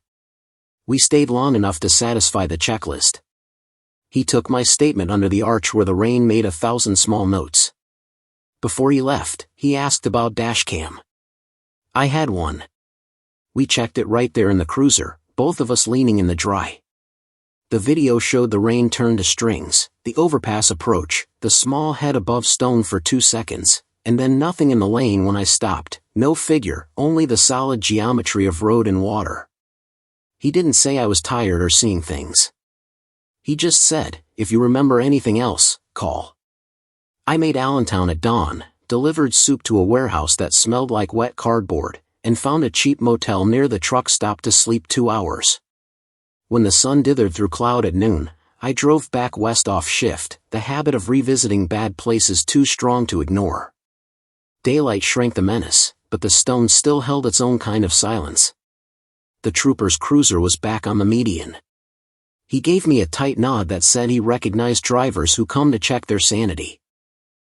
We stayed long enough to satisfy the checklist." He took my statement under the arch where the rain made 1,000 small notes. Before he left, he asked about dashcam. I had one. We checked it right there in the cruiser, both of us leaning in the dry. The video showed the rain turn to strings, the overpass approach, the small head above stone for 2 seconds, and then nothing in the lane when I stopped, no figure, only the solid geometry of road and water. He didn't say I was tired or seeing things. He just said, "If you remember anything else, call." I made Allentown at dawn, delivered soup to a warehouse that smelled like wet cardboard, and found a cheap motel near the truck stop to sleep 2 hours. When the sun dithered through cloud at noon, I drove back west off shift, the habit of revisiting bad places too strong to ignore. Daylight shrank the menace, but the stone still held its own kind of silence. The trooper's cruiser was back on the median. He gave me a tight nod that said he recognized drivers who come to check their sanity.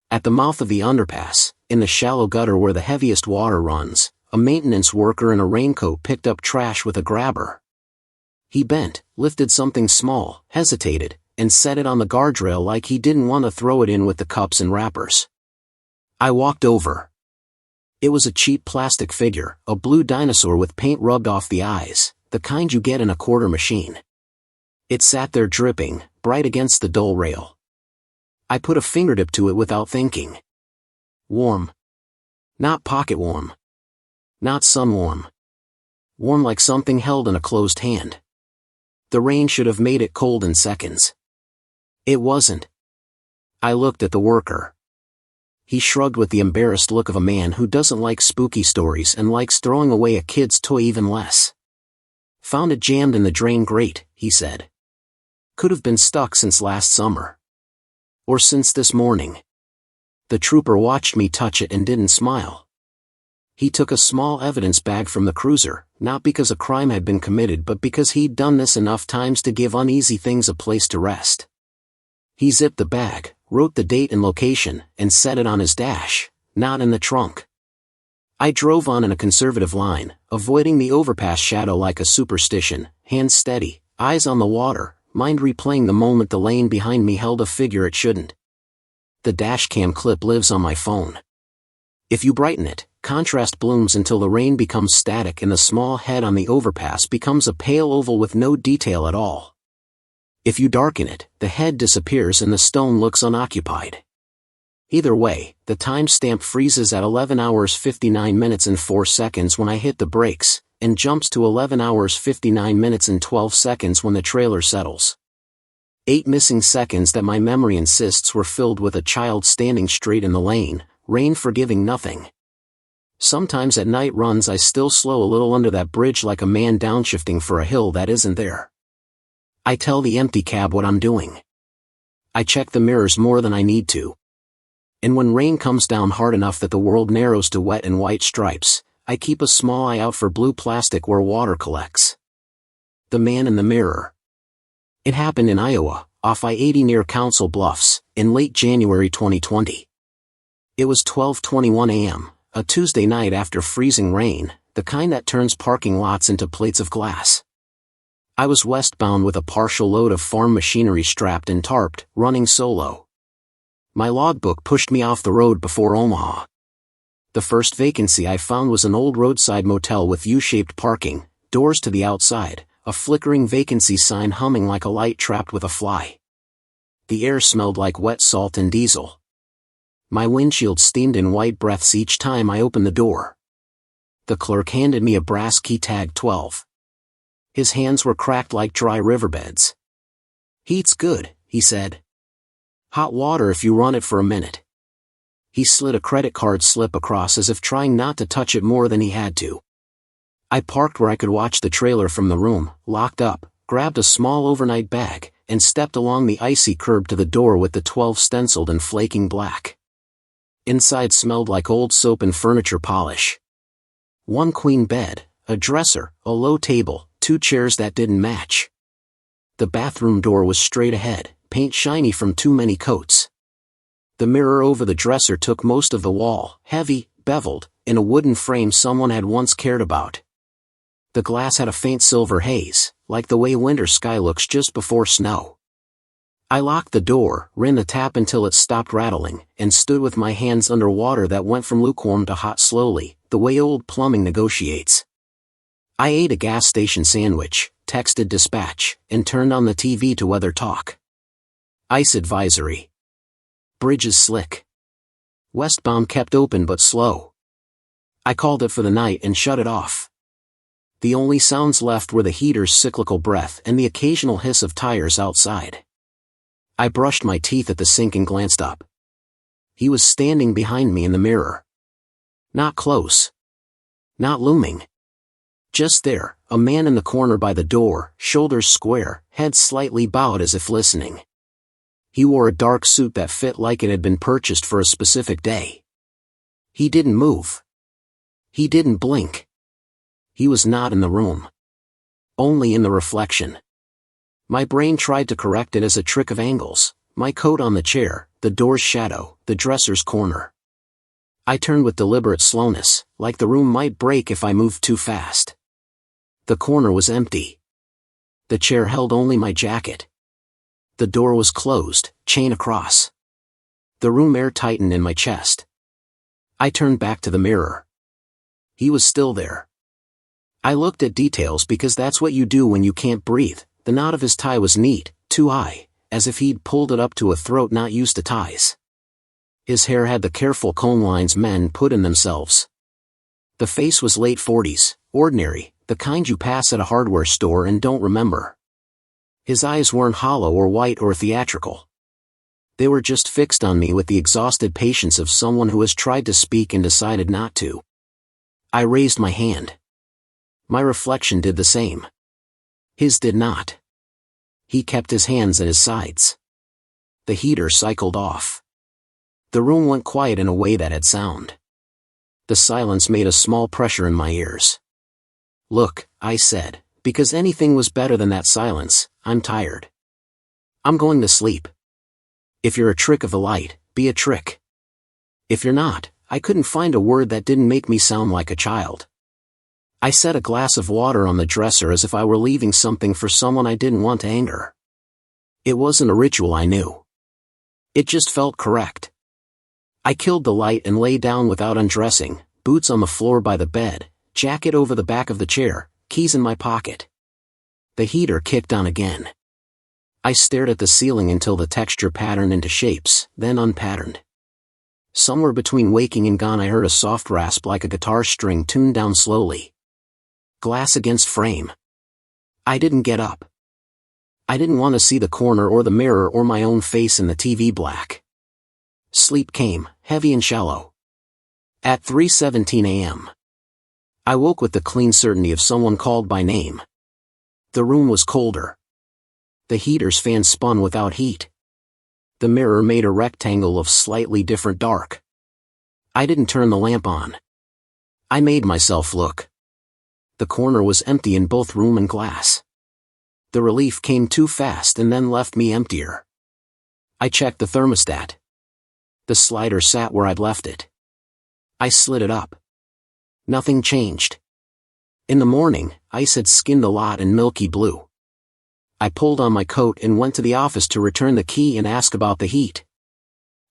At the mouth of the underpass, in the shallow gutter where the heaviest water runs, a maintenance worker in a raincoat picked up trash with a grabber. He bent, lifted something small, hesitated, and set it on the guardrail like he didn't want to throw it in with the cups and wrappers. I walked over. It was a cheap plastic figure, a blue dinosaur with paint rubbed off the eyes, the kind you get in a quarter machine. It sat there dripping, bright against the dull rail. I put a fingertip to it without thinking. Warm. Not pocket warm. Not sun warm. Warm like something held in a closed hand. The rain should have made it cold in seconds. It wasn't. I looked at the worker. He shrugged with the embarrassed look of a man who doesn't like spooky stories and likes throwing away a kid's toy even less. "Found it jammed in the drain grate," he said. "Could have been stuck since last summer. Or since this morning." The trooper watched me touch it and didn't smile. He took a small evidence bag from the cruiser, not because a crime had been committed but because he'd done this enough times to give uneasy things a place to rest. He zipped the bag, wrote the date and location, and set it on his dash, not in the trunk. I drove on in a conservative line, avoiding the overpass shadow like a superstition, hands steady, eyes on the water, mind replaying the moment the lane behind me held a figure it shouldn't. The dashcam clip lives on my phone. If you brighten it, contrast blooms until the rain becomes static and the small head on the overpass becomes a pale oval with no detail at all. If you darken it, the head disappears and the stone looks unoccupied. Either way, the timestamp freezes at 11 hours 59 minutes and 4 seconds when I hit the brakes, and jumps to 11 hours 59 minutes and 12 seconds when the trailer settles. 8 missing seconds that my memory insists were filled with a child standing straight in the lane, rain forgiving nothing. Sometimes at night runs I still slow a little under that bridge like a man downshifting for a hill that isn't there. I tell the empty cab what I'm doing. I check the mirrors more than I need to. And when rain comes down hard enough that the world narrows to wet and white stripes, I keep a small eye out for blue plastic where water collects. The man in the mirror. It happened in Iowa, off I-80 near Council Bluffs, in late January 2020. It was 12:21 a.m., a Tuesday night after freezing rain, the kind that turns parking lots into plates of glass. I was westbound with a partial load of farm machinery strapped and tarped, running solo. My logbook pushed me off the road before Omaha. The first vacancy I found was an old roadside motel with U-shaped parking, doors to the outside, a flickering vacancy sign humming like a light trapped with a fly. The air smelled like wet salt and diesel. My windshield steamed in white breaths each time I opened the door. The clerk handed me a brass key tagged 12. His hands were cracked like dry riverbeds. "Heat's good," he said. "Hot water if you run it for a minute." He slid a credit card slip across as if trying not to touch it more than he had to. I parked where I could watch the trailer from the room, locked up, grabbed a small overnight bag, and stepped along the icy curb to the door with the 12 stenciled in flaking black. Inside smelled like old soap and furniture polish. One queen bed, a dresser, a low table, 2 chairs that didn't match. The bathroom door was straight ahead, paint shiny from too many coats. The mirror over the dresser took most of the wall, heavy, beveled, in a wooden frame someone had once cared about. The glass had a faint silver haze, like the way winter sky looks just before snow. I locked the door, ran the tap until it stopped rattling, and stood with my hands under water that went from lukewarm to hot slowly, the way old plumbing negotiates. I ate a gas station sandwich, texted dispatch, and turned on the TV to weather talk. Ice advisory. Bridges slick. Westbound kept open but slow. I called it for the night and shut it off. The only sounds left were the heater's cyclical breath and the occasional hiss of tires outside. I brushed my teeth at the sink and glanced up. He was standing behind me in the mirror. Not close. Not looming. Just there, a man in the corner by the door, shoulders square, head slightly bowed as if listening. He wore a dark suit that fit like it had been purchased for a specific day. He didn't move. He didn't blink. He was not in the room. Only in the reflection. My brain tried to correct it as a trick of angles, my coat on the chair, the door's shadow, the dresser's corner. I turned with deliberate slowness, like the room might break if I moved too fast. The corner was empty. The chair held only my jacket. The door was closed, chain across. The room air tightened in my chest. I turned back to the mirror. He was still there. I looked at details because that's what you do when you can't breathe. The knot of his tie was neat, too high, as if he'd pulled it up to a throat not used to ties. His hair had the careful comb lines men put in themselves. The face was late 40s, ordinary, the kind you pass at a hardware store and don't remember. His eyes weren't hollow or white or theatrical. They were just fixed on me with the exhausted patience of someone who has tried to speak and decided not to. I raised my hand. My reflection did the same. His did not. He kept his hands at his sides. The heater cycled off. The room went quiet in a way that had sound. The silence made a small pressure in my ears. "Look," I said, because anything was better than that silence, "I'm tired. I'm going to sleep. If you're a trick of the light, be a trick. If you're not," I couldn't find a word that didn't make me sound like a child. I set a glass of water on the dresser as if I were leaving something for someone I didn't want to anger. It wasn't a ritual, I knew. It just felt correct. I killed the light and lay down without undressing, boots on the floor by the bed, jacket over the back of the chair, keys in my pocket. The heater kicked on again. I stared at the ceiling until the texture patterned into shapes, then unpatterned. Somewhere between waking and gone I heard a soft rasp like a guitar string tuned down slowly. Glass against frame. I didn't get up. I didn't want to see the corner or the mirror or my own face in the TV black. Sleep came, heavy and shallow. At 3:17 a.m. I woke with the clean certainty of someone called by name. The room was colder. The heater's fan spun without heat. The mirror made a rectangle of slightly different dark. I didn't turn the lamp on. I made myself look. The corner was empty in both room and glass. The relief came too fast and then left me emptier. I checked the thermostat. The slider sat where I'd left it. I slid it up. Nothing changed. In the morning, ice had skinned the lot in milky blue. I pulled on my coat and went to the office to return the key and ask about the heat.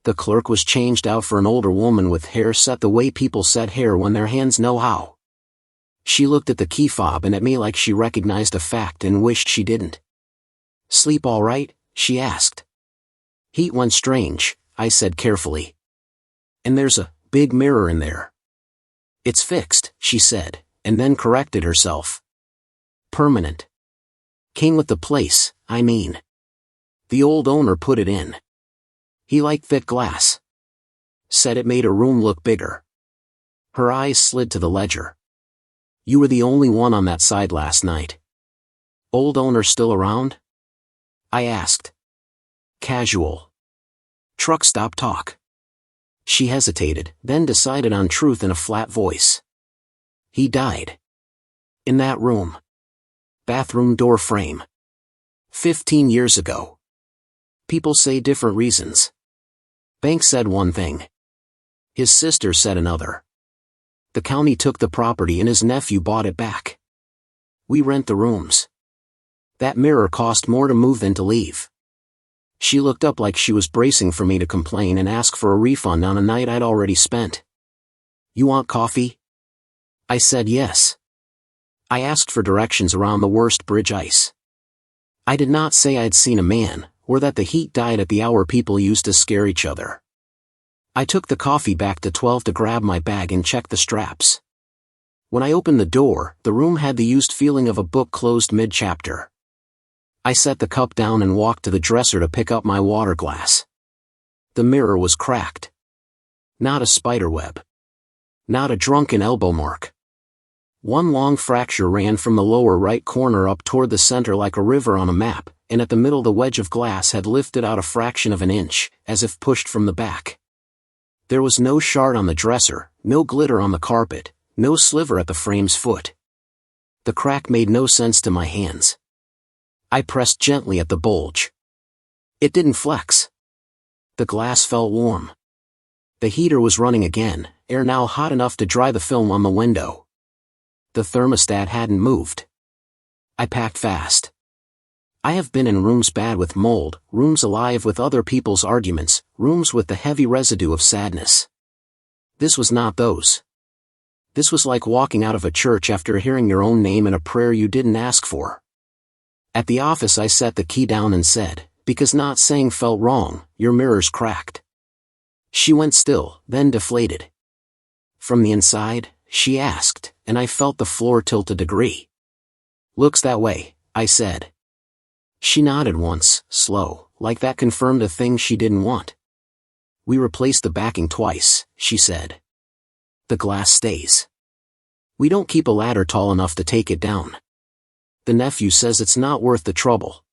The clerk was changed out for an older woman with hair set the way people set hair when their hands know how. She looked at the key fob and at me like she recognized a fact and wished she didn't. "Sleep all right?" she asked. "Heat went strange," I said carefully. "And there's a big mirror in there." "It's fixed," she said, and then corrected herself. "Permanent. Came with the place, I mean. The old owner put it in. He liked thick glass. Said it made her room look bigger." Her eyes slid to the ledger. "You were the only one on that side last night. Old owner still around?" I asked. "Casual. Truck stop talk." She hesitated, then decided on truth in a flat voice. "He died. In that room. Bathroom door frame. 15 years ago. People say different reasons. Bank said one thing. His sister said another. The county took the property and his nephew bought it back. We rent the rooms. That mirror cost more to move than to leave." She looked up like she was bracing for me to complain and ask for a refund on a night I'd already spent. "You want coffee?" I said yes. I asked for directions around the worst bridge ice. I did not say I'd seen a man, or that the heat died at the hour people used to scare each other. I took the coffee back to 12 to grab my bag and check the straps. When I opened the door, the room had the used feeling of a book closed mid-chapter. I set the cup down and walked to the dresser to pick up my water glass. The mirror was cracked. Not a spiderweb. Not a drunken elbow mark. One long fracture ran from the lower right corner up toward the center like a river on a map, and at the middle the wedge of glass had lifted out a fraction of an inch, as if pushed from the back. There was no shard on the dresser, no glitter on the carpet, no sliver at the frame's foot. The crack made no sense to my hands. I pressed gently at the bulge. It didn't flex. The glass felt warm. The heater was running again, air now hot enough to dry the film on the window. The thermostat hadn't moved. I packed fast. I have been in rooms bad with mold, rooms alive with other people's arguments, rooms with the heavy residue of sadness. This was not those. This was like walking out of a church after hearing your own name in a prayer you didn't ask for. At the office I set the key down and said, because not saying felt wrong, "Your mirror's cracked." She went still, then deflated. "From the inside?" she asked, and I felt the floor tilt a degree. "Looks that way," I said. She nodded once, slow, like that confirmed a thing she didn't want. "We replaced the backing twice," she said. "The glass stays. We don't keep a ladder tall enough to take it down. The nephew says it's not worth the trouble."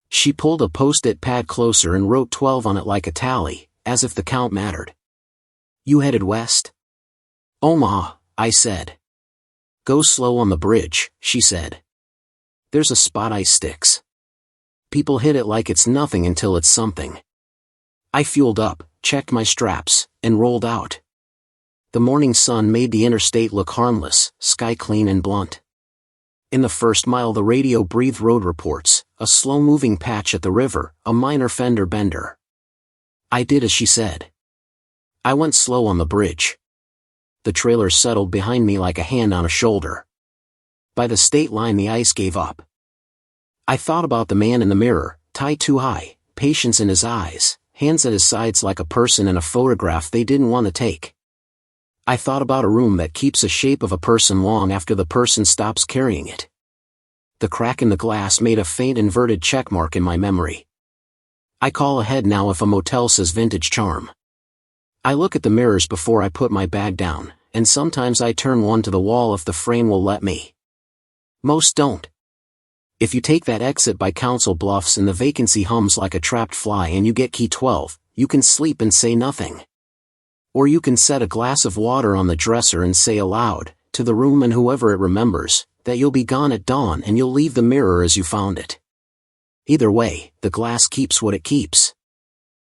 She pulled a post-it pad closer and wrote 12 on it like a tally, as if the count mattered. "You headed west?" "Omaha," I said. "Go slow on the bridge," she said. "There's a spot ice sticks. People hit it like it's nothing until it's something." I fueled up, checked my straps, and rolled out. The morning sun made the interstate look harmless, sky clean and blunt. In the first mile the radio breathed road reports, a slow-moving patch at the river, a minor fender bender. I did as she said. I went slow on the bridge. The trailer settled behind me like a hand on a shoulder. By the state line the ice gave up. I thought about the man in the mirror, tie too high, patience in his eyes, hands at his sides like a person in a photograph they didn't want to take. I thought about a room that keeps a shape of a person long after the person stops carrying it. The crack in the glass made a faint inverted check mark in my memory. I call ahead now if a motel says vintage charm. I look at the mirrors before I put my bag down, and sometimes I turn one to the wall if the frame will let me. Most don't. If you take that exit by Council Bluffs and the vacancy hums like a trapped fly and you get key 12, you can sleep and say nothing. Or you can set a glass of water on the dresser and say aloud, to the room and whoever it remembers, that you'll be gone at dawn and you'll leave the mirror as you found it. Either way, the glass keeps what it keeps.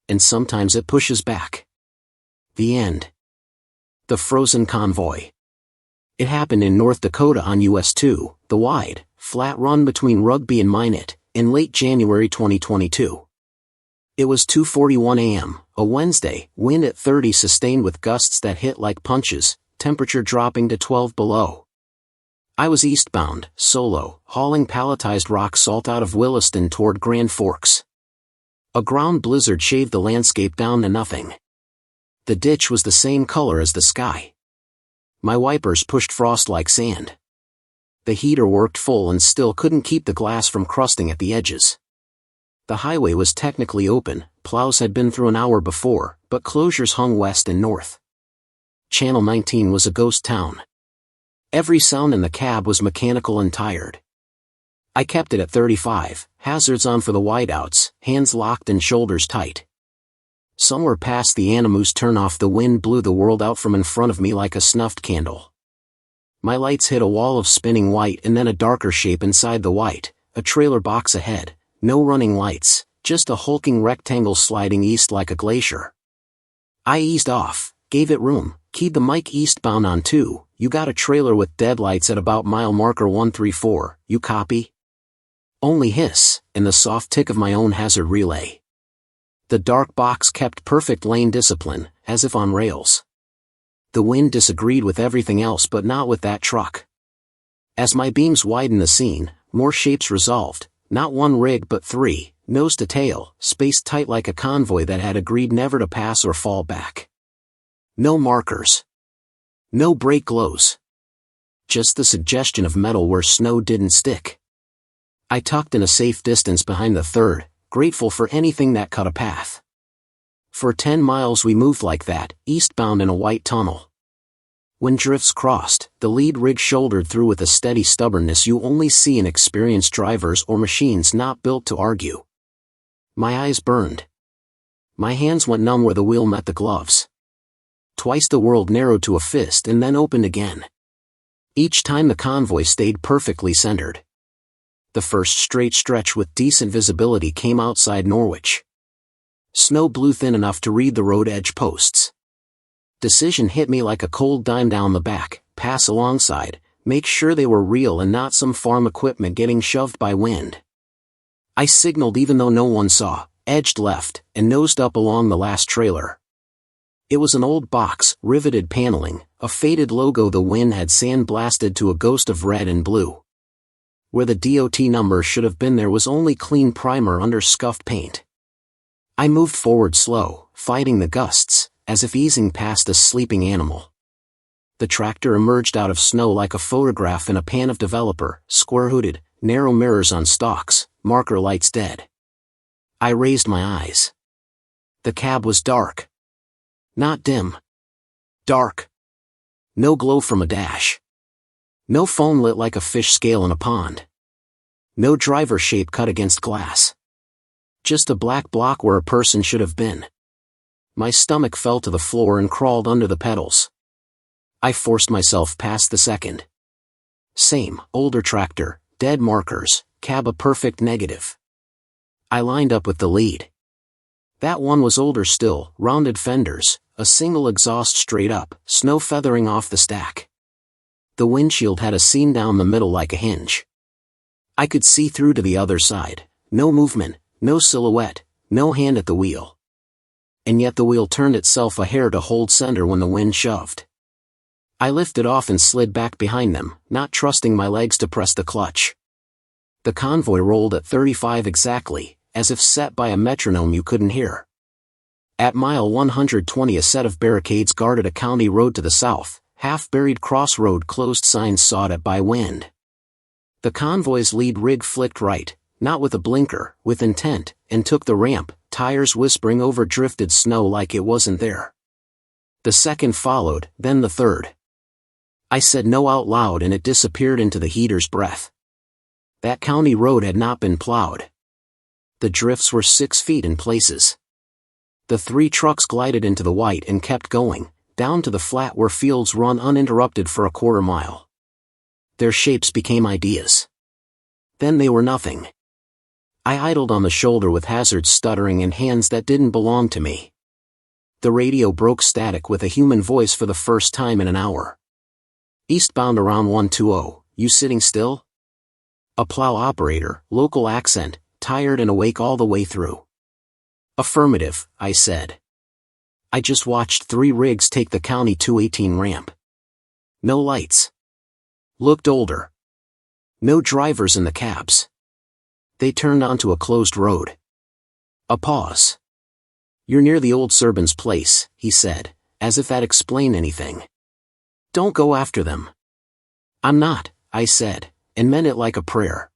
And sometimes it pushes back. The end. The frozen convoy. It happened in North Dakota on US 2, the wide, flat run between Rugby and Minot, in late January 2022. It was 2:41 a.m., a Wednesday, wind at 30 sustained with gusts that hit like punches, temperature dropping to 12 below. I was eastbound, solo, hauling palletized rock salt out of Williston toward Grand Forks. A ground blizzard shaved the landscape down to nothing. The ditch was the same color as the sky. My wipers pushed frost like sand. The heater worked full and still couldn't keep the glass from crusting at the edges. The highway was technically open, plows had been through an hour before, but closures hung west and north. Channel 19 was a ghost town. Every sound in the cab was mechanical and tired. I kept it at 35, hazards on for the wideouts, hands locked and shoulders tight. Somewhere past the Animus turn-off, the wind blew the world out from in front of me like a snuffed candle. My lights hit a wall of spinning white and then a darker shape inside the white, a trailer box ahead, no running lights, just a hulking rectangle sliding east like a glacier. I eased off, gave it room, keyed the mic eastbound on 2, you got a trailer with dead lights at about mile marker 134, you copy? Only hiss, and the soft tick of my own hazard relay. The dark box kept perfect lane discipline, as if on rails. The wind disagreed with everything else but not with that truck. As my beams widened the scene, more shapes resolved, not one rig but 3, nose to tail, spaced tight like a convoy that had agreed never to pass or fall back. No markers. No brake glows. Just the suggestion of metal where snow didn't stick. I tucked in a safe distance behind the third, grateful for anything that cut a path. For 10 miles we moved like that, eastbound in a white tunnel. When drifts crossed, the lead rig shouldered through with a steady stubbornness you only see in experienced drivers or machines not built to argue. My eyes burned. My hands went numb where the wheel met the gloves. Twice the world narrowed to a fist and then opened again. Each time the convoy stayed perfectly centered. The first straight stretch with decent visibility came outside Norwich. Snow blew thin enough to read the road edge posts. Decision hit me like a cold dime down the back, pass alongside, make sure they were real and not some farm equipment getting shoved by wind. I signaled even though no one saw, edged left, and nosed up along the last trailer. It was an old box, riveted paneling, a faded logo the wind had sandblasted to a ghost of red and blue. Where the DOT number should have been there was only clean primer under scuffed paint. I moved forward slow, fighting the gusts, as if easing past a sleeping animal. The tractor emerged out of snow like a photograph in a pan of developer, square-hooded, narrow mirrors on stalks, marker lights dead. I raised my eyes. The cab was dark. Not dim. Dark. No glow from a dash. No phone lit like a fish scale in a pond. No driver shape cut against glass. Just a black block where a person should have been. My stomach fell to the floor and crawled under the pedals. I forced myself past the second. Same, older tractor, dead markers, cab a perfect negative. I lined up with the lead. That one was older still, rounded fenders, a single exhaust straight up, snow feathering off the stack. The windshield had a seam down the middle like a hinge. I could see through to the other side, no movement, no silhouette, no hand at the wheel. And yet the wheel turned itself a hair to hold center when the wind shoved. I lifted off and slid back behind them, not trusting my legs to press the clutch. The convoy rolled at 35 exactly, as if set by a metronome you couldn't hear. At mile 120 a set of barricades guarded a county road to the south, half-buried crossroad closed signs sawed at by wind. The convoy's lead rig flicked right, not with a blinker, with intent, and took the ramp, tires whispering over drifted snow like it wasn't there. The second followed, then the third. I said no out loud and it disappeared into the heater's breath. That county road had not been plowed. The drifts were 6 feet in places. The 3 trucks glided into the white and kept going, down to the flat where fields run uninterrupted for a quarter mile. Their shapes became ideas. Then they were nothing. I idled on the shoulder with hazards stuttering and hands that didn't belong to me. The radio broke static with a human voice for the first time in an hour. Eastbound around 120, you sitting still? A plow operator, local accent, tired and awake all the way through. Affirmative, I said. I just watched 3 rigs take the County 218 ramp. No lights. Looked older. No drivers in the cabs. They turned onto a closed road. A pause. "You're near the old Serban's place," he said, as if that explained anything. "Don't go after them." "I'm not," I said, and meant it like a prayer.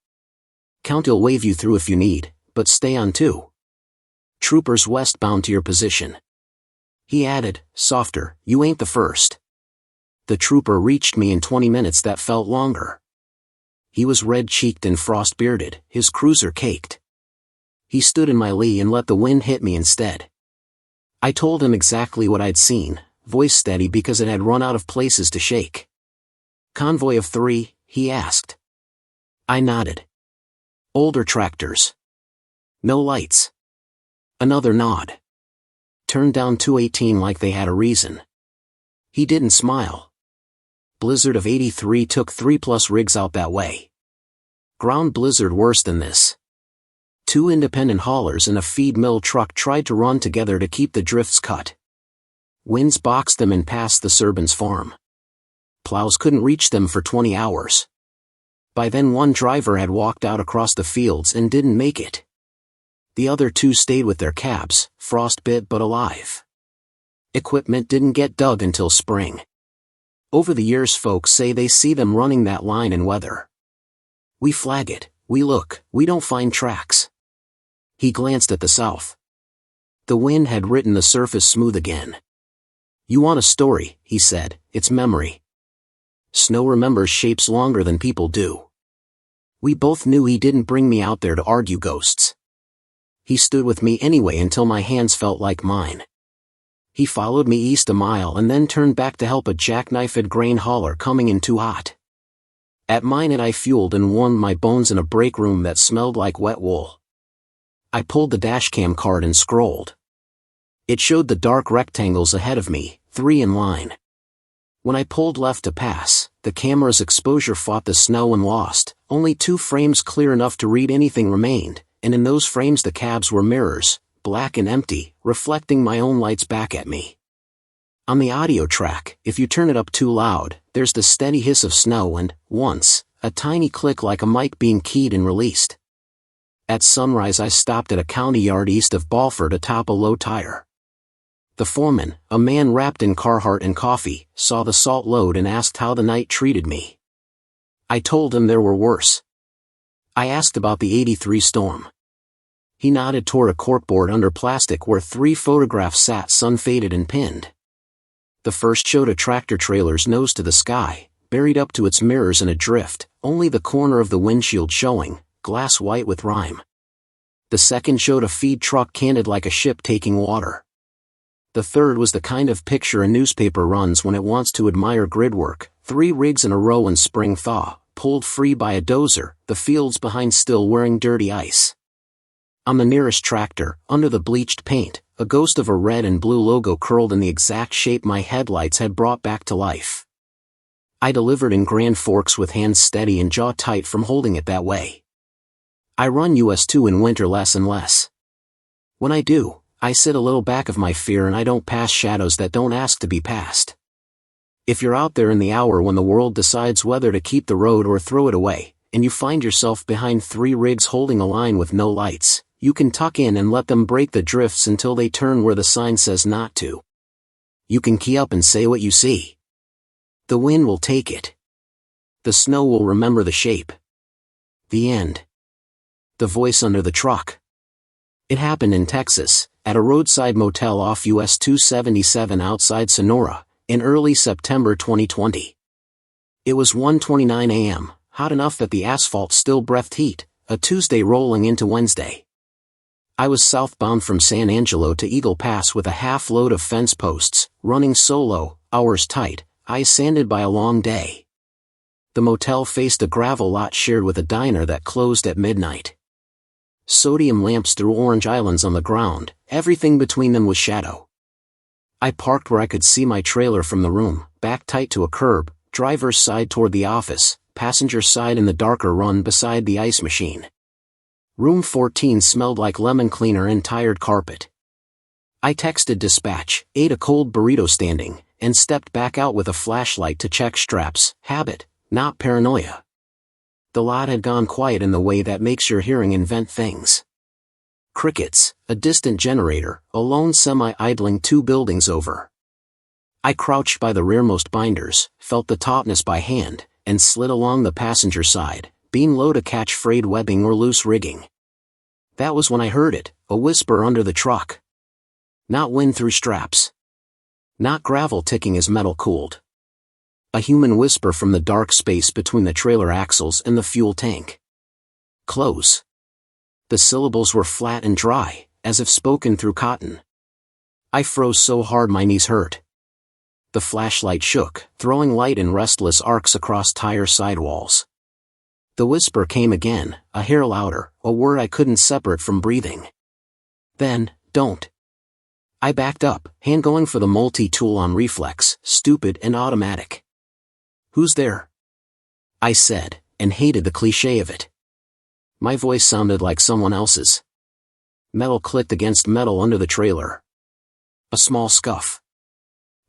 "Count'll wave you through if you need, but stay on too. Troopers westbound to your position." He added, softer, "You ain't the first." The trooper reached me in 20 minutes that felt longer. He was red-cheeked and frost-bearded, his cruiser caked. He stood in my lee and let the wind hit me instead. I told him exactly what I'd seen, voice steady because it had run out of places to shake. "Convoy of 3, he asked. I nodded. "Older tractors. No lights." Another nod. "Turned down 218 like they had a reason." He didn't smile. "Blizzard of 83 took 3+ rigs out that way. Ground blizzard worse than this. 2 independent haulers and a feed mill truck tried to run together to keep the drifts cut. Winds boxed them and past the Serban's farm. Plows couldn't reach them for 20 hours. By then one driver had walked out across the fields and didn't make it. The other 2 stayed with their cabs, frostbit but alive. Equipment didn't get dug until spring. Over the years folks say they see them running that line in weather. We flag it, we look, we don't find tracks." He glanced at the south. The wind had written the surface smooth again. "You want a story," he said, "it's memory. Snow remembers shapes longer than people do." We both knew he didn't bring me out there to argue ghosts. He stood with me anyway until my hands felt like mine. He followed me east a mile and then turned back to help a jackknifed grain hauler coming in too hot. At mine I fueled and warmed my bones in a break room that smelled like wet wool. I pulled the dashcam card and scrolled. It showed the dark rectangles ahead of me, 3 in line. When I pulled left to pass, the camera's exposure fought the snow and lost. Only 2 frames clear enough to read anything remained, and in those frames the cabs were mirrors, black and empty, reflecting my own lights back at me. On the audio track, if you turn it up too loud, there's the steady hiss of snow and, once, a tiny click like a mic being keyed and released. At sunrise I stopped at a county yard east of Balford atop a low tire. The foreman, a man wrapped in Carhartt and coffee, saw the salt load and asked how the night treated me. I told him there were worse. I asked about the '83 storm. He nodded toward a corkboard under plastic where 3 photographs sat sun-faded and pinned. The first showed a tractor trailer's nose to the sky, buried up to its mirrors in a drift, only the corner of the windshield showing, glass white with rime. The second showed a feed truck canted like a ship taking water. The third was the kind of picture a newspaper runs when it wants to admire grid work, 3 rigs in a row in spring thaw, pulled free by a dozer, the fields behind still wearing dirty ice. On the nearest tractor, under the bleached paint, a ghost of a red and blue logo curled in the exact shape my headlights had brought back to life. I delivered in Grand Forks with hands steady and jaw tight from holding it that way. I run US 2 in winter less and less. When I do, I sit a little back of my fear and I don't pass shadows that don't ask to be passed. If you're out there in the hour when the world decides whether to keep the road or throw it away, and you find yourself behind 3 rigs holding a line with no lights, you can tuck in and let them break the drifts until they turn where the sign says not to. You can key up and say what you see. The wind will take it. The snow will remember the shape. The end. The voice under the truck. It happened in Texas, at a roadside motel off US 277 outside Sonora, in early September 2020. It was 1:29 a.m., hot enough that the asphalt still breathed heat, a Tuesday rolling into Wednesday. I was southbound from San Angelo to Eagle Pass with a half-load of fence posts, running solo, hours tight, eyes sanded by a long day. The motel faced a gravel lot shared with a diner that closed at midnight. Sodium lamps threw orange islands on the ground, everything between them was shadow. I parked where I could see my trailer from the room, back tight to a curb, driver's side toward the office, passenger side in the darker run beside the ice machine. Room 14 smelled like lemon cleaner and tired carpet. I texted dispatch, ate a cold burrito standing, and stepped back out with a flashlight to check straps, habit, not paranoia. The lot had gone quiet in the way that makes your hearing invent things. Crickets, a distant generator, a lone semi idling 2 buildings over. I crouched by the rearmost binders, felt the tautness by hand, and slid along the passenger side, being low to catch frayed webbing or loose rigging. That was when I heard it, a whisper under the truck. Not wind through straps. Not gravel ticking as metal cooled. A human whisper from the dark space between the trailer axles and the fuel tank. Close. The syllables were flat and dry, as if spoken through cotton. I froze so hard my knees hurt. The flashlight shook, throwing light in restless arcs across tire sidewalls. The whisper came again, a hair louder, a word I couldn't separate from breathing. Then, don't. I backed up, hand going for the multi-tool on reflex, stupid and automatic. Who's there? I said, and hated the cliché of it. My voice sounded like someone else's. Metal clicked against metal under the trailer. A small scuff.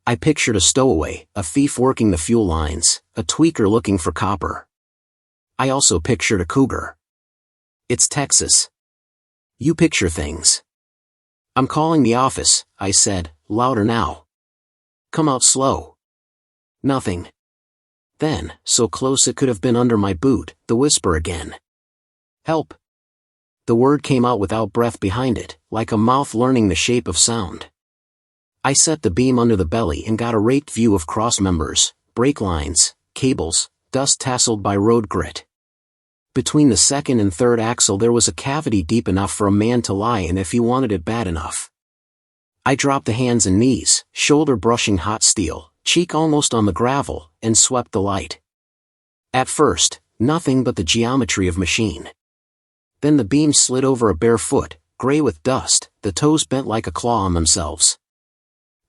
I pictured a stowaway, a thief working the fuel lines, a tweaker looking for copper. I also pictured a cougar. It's Texas. You picture things. I'm calling the office, I said, louder now. Come out slow. Nothing. Then, so close it could have been under my boot, the whisper again. Help. The word came out without breath behind it, like a mouth learning the shape of sound. I set the beam under the belly and got a raked view of cross members, brake lines, cables, dust tasseled by road grit. Between the second and third axle there was a cavity deep enough for a man to lie in if he wanted it bad enough. I dropped the hands and knees, shoulder brushing hot steel, cheek almost on the gravel, and swept the light. At first, nothing but the geometry of machine. Then the beam slid over a bare foot, gray with dust, the toes bent like a claw on themselves.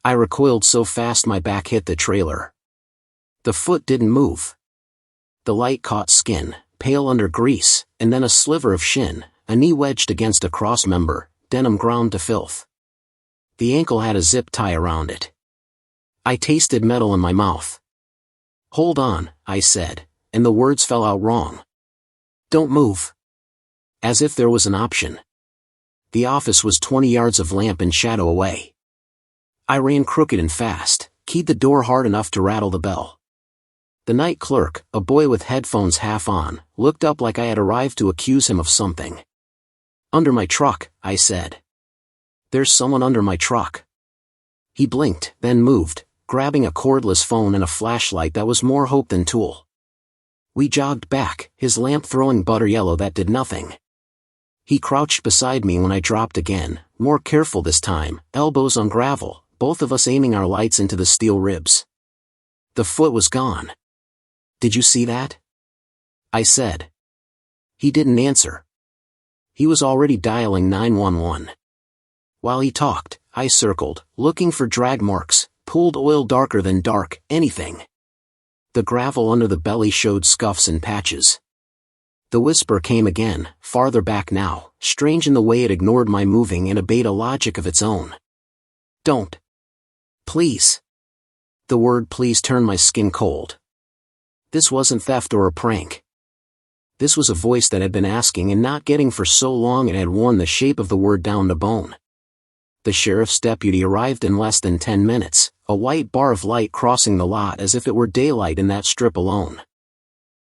I recoiled so fast my back hit the trailer. The foot didn't move. The light caught skin, pale under grease, and then a sliver of shin, a knee wedged against a cross member, denim ground to filth. The ankle had a zip tie around it. I tasted metal in my mouth. Hold on, I said, and the words fell out wrong. Don't move. As if there was an option. The office was 20 yards of lamp and shadow away. I ran crooked and fast, keyed the door hard enough to rattle the bell. The night clerk, a boy with headphones half on, looked up like I had arrived to accuse him of something. Under my truck, I said. There's someone under my truck. He blinked, then moved, grabbing a cordless phone and a flashlight that was more hope than tool. We jogged back, his lamp throwing butter yellow that did nothing. He crouched beside me when I dropped again, more careful this time, elbows on gravel, both of us aiming our lights into the steel ribs. The foot was gone. Did you see that? I said. He didn't answer. He was already dialing 911. While he talked, I circled, looking for drag marks, pooled oil darker than dark, anything. The gravel under the belly showed scuffs and patches. The whisper came again, farther back now, strange in the way it ignored my moving and obeyed a logic of its own. Don't. Please. The word please turned my skin cold. This wasn't theft or a prank. This was a voice that had been asking and not getting for so long it had worn the shape of the word down to bone. The sheriff's deputy arrived in less than 10 minutes, a white bar of light crossing the lot as if it were daylight in that strip alone.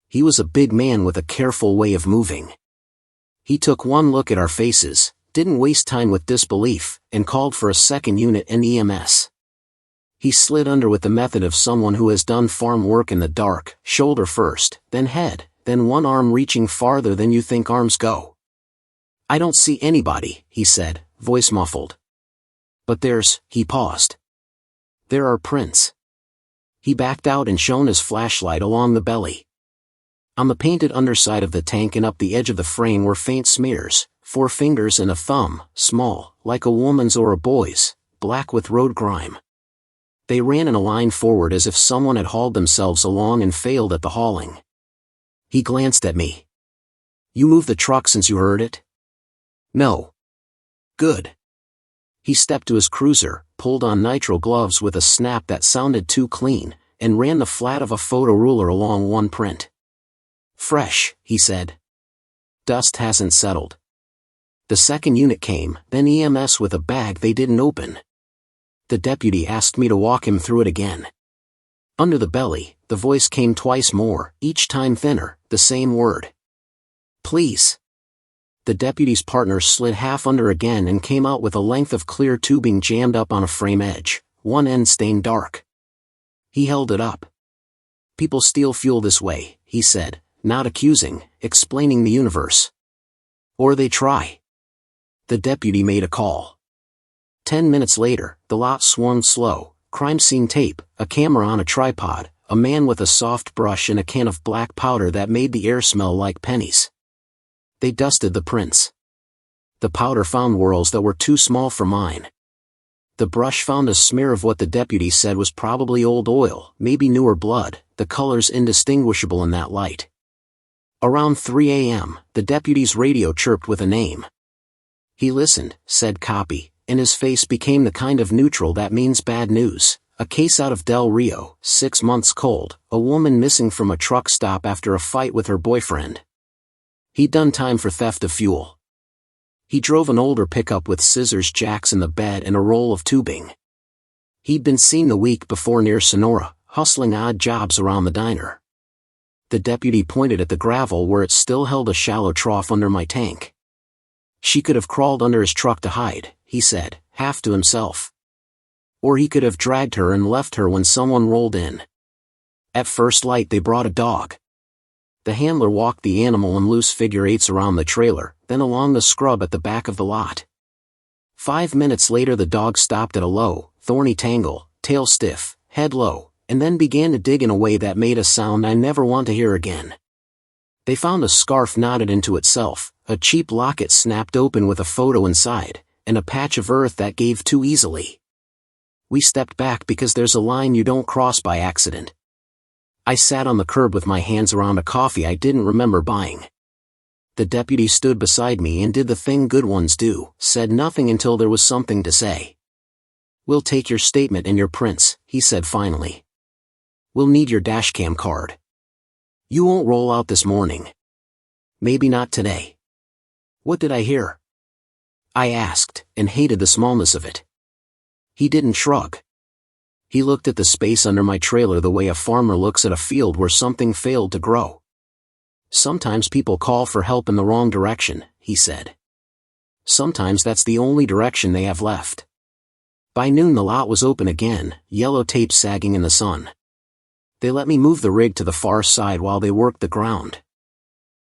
He was a big man with a careful way of moving. He took one look at our faces, didn't waste time with disbelief, and called for a second unit and EMS. He slid under with the method of someone who has done farm work in the dark, shoulder first, then head, then one arm reaching farther than you think arms go. I don't see anybody, he said, voice muffled. But he paused. There are prints. He backed out and shone his flashlight along the belly. On the painted underside of the tank and up the edge of the frame were faint smears, 4 fingers and a thumb, small, like a woman's or a boy's, black with road grime. They ran in a line forward as if someone had hauled themselves along and failed at the hauling. He glanced at me. You moved the truck since you heard it? No. Good. He stepped to his cruiser, pulled on nitrile gloves with a snap that sounded too clean, and ran the flat of a photo ruler along one print. "Fresh," he said. "Dust hasn't settled." The second unit came, then EMS with a bag they didn't open. The deputy asked me to walk him through it again. Under the belly, the voice came twice more, each time thinner, the same word. "Please." The deputy's partner slid half under again and came out with a length of clear tubing jammed up on a frame edge, one end stained dark. He held it up. "People steal fuel this way," he said, not accusing, explaining the universe. "Or they try." The deputy made a call. 10 minutes later, the lot swung slow, crime scene tape, a camera on a tripod, a man with a soft brush and a can of black powder that made the air smell like pennies. They dusted the prints. The powder found whorls that were too small for mine. The brush found a smear of what the deputy said was probably old oil, maybe newer blood, the colors indistinguishable in that light. Around 3 a.m., the deputy's radio chirped with a name. He listened, said copy, and his face became the kind of neutral that means bad news. A case out of Del Rio, 6 months cold, a woman missing from a truck stop after a fight with her boyfriend. He'd done time for theft of fuel. He drove an older pickup with scissors jacks in the bed and a roll of tubing. He'd been seen the week before near Sonora, hustling odd jobs around the diner. The deputy pointed at the gravel where it still held a shallow trough under my tank. "She could have crawled under his truck to hide," he said, half to himself. "Or he could have dragged her and left her when someone rolled in." At first light they brought a dog. The handler walked the animal in loose figure eights around the trailer, then along the scrub at the back of the lot. 5 minutes later the dog stopped at a low, thorny tangle, tail stiff, head low, and then began to dig in a way that made a sound I never want to hear again. They found a scarf knotted into itself, a cheap locket snapped open with a photo inside, and a patch of earth that gave too easily. We stepped back because there's a line you don't cross by accident. I sat on the curb with my hands around a coffee I didn't remember buying. The deputy stood beside me and did the thing good ones do, said nothing until there was something to say. "We'll take your statement and your prints," he said finally. "We'll need your dashcam card. You won't roll out this morning. Maybe not today." "What did I hear?" I asked, and hated the smallness of it. He didn't shrug. He looked at the space under my trailer the way a farmer looks at a field where something failed to grow. "Sometimes people call for help in the wrong direction," he said. "Sometimes that's the only direction they have left." By noon the lot was open again, yellow tape sagging in the sun. They let me move the rig to the far side while they worked the ground.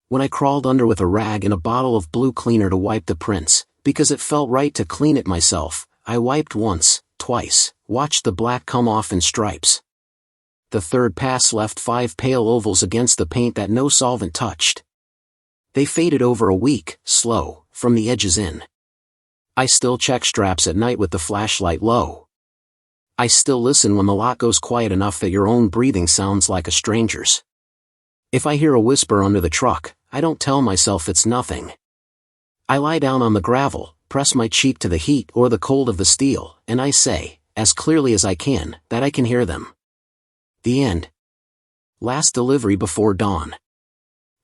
When I crawled under with a rag and a bottle of blue cleaner to wipe the prints, because it felt right to clean it myself, I wiped once, twice, watched the black come off in stripes. The third pass left 5 pale ovals against the paint that no solvent touched. They faded over a week, slow, from the edges in. I still check straps at night with the flashlight low. I still listen when the lot goes quiet enough that your own breathing sounds like a stranger's. If I hear a whisper under the truck, I don't tell myself it's nothing. I lie down on the gravel, press my cheek to the heat or the cold of the steel, and I say, as clearly as I can, that I can hear them. The end. Last delivery before dawn.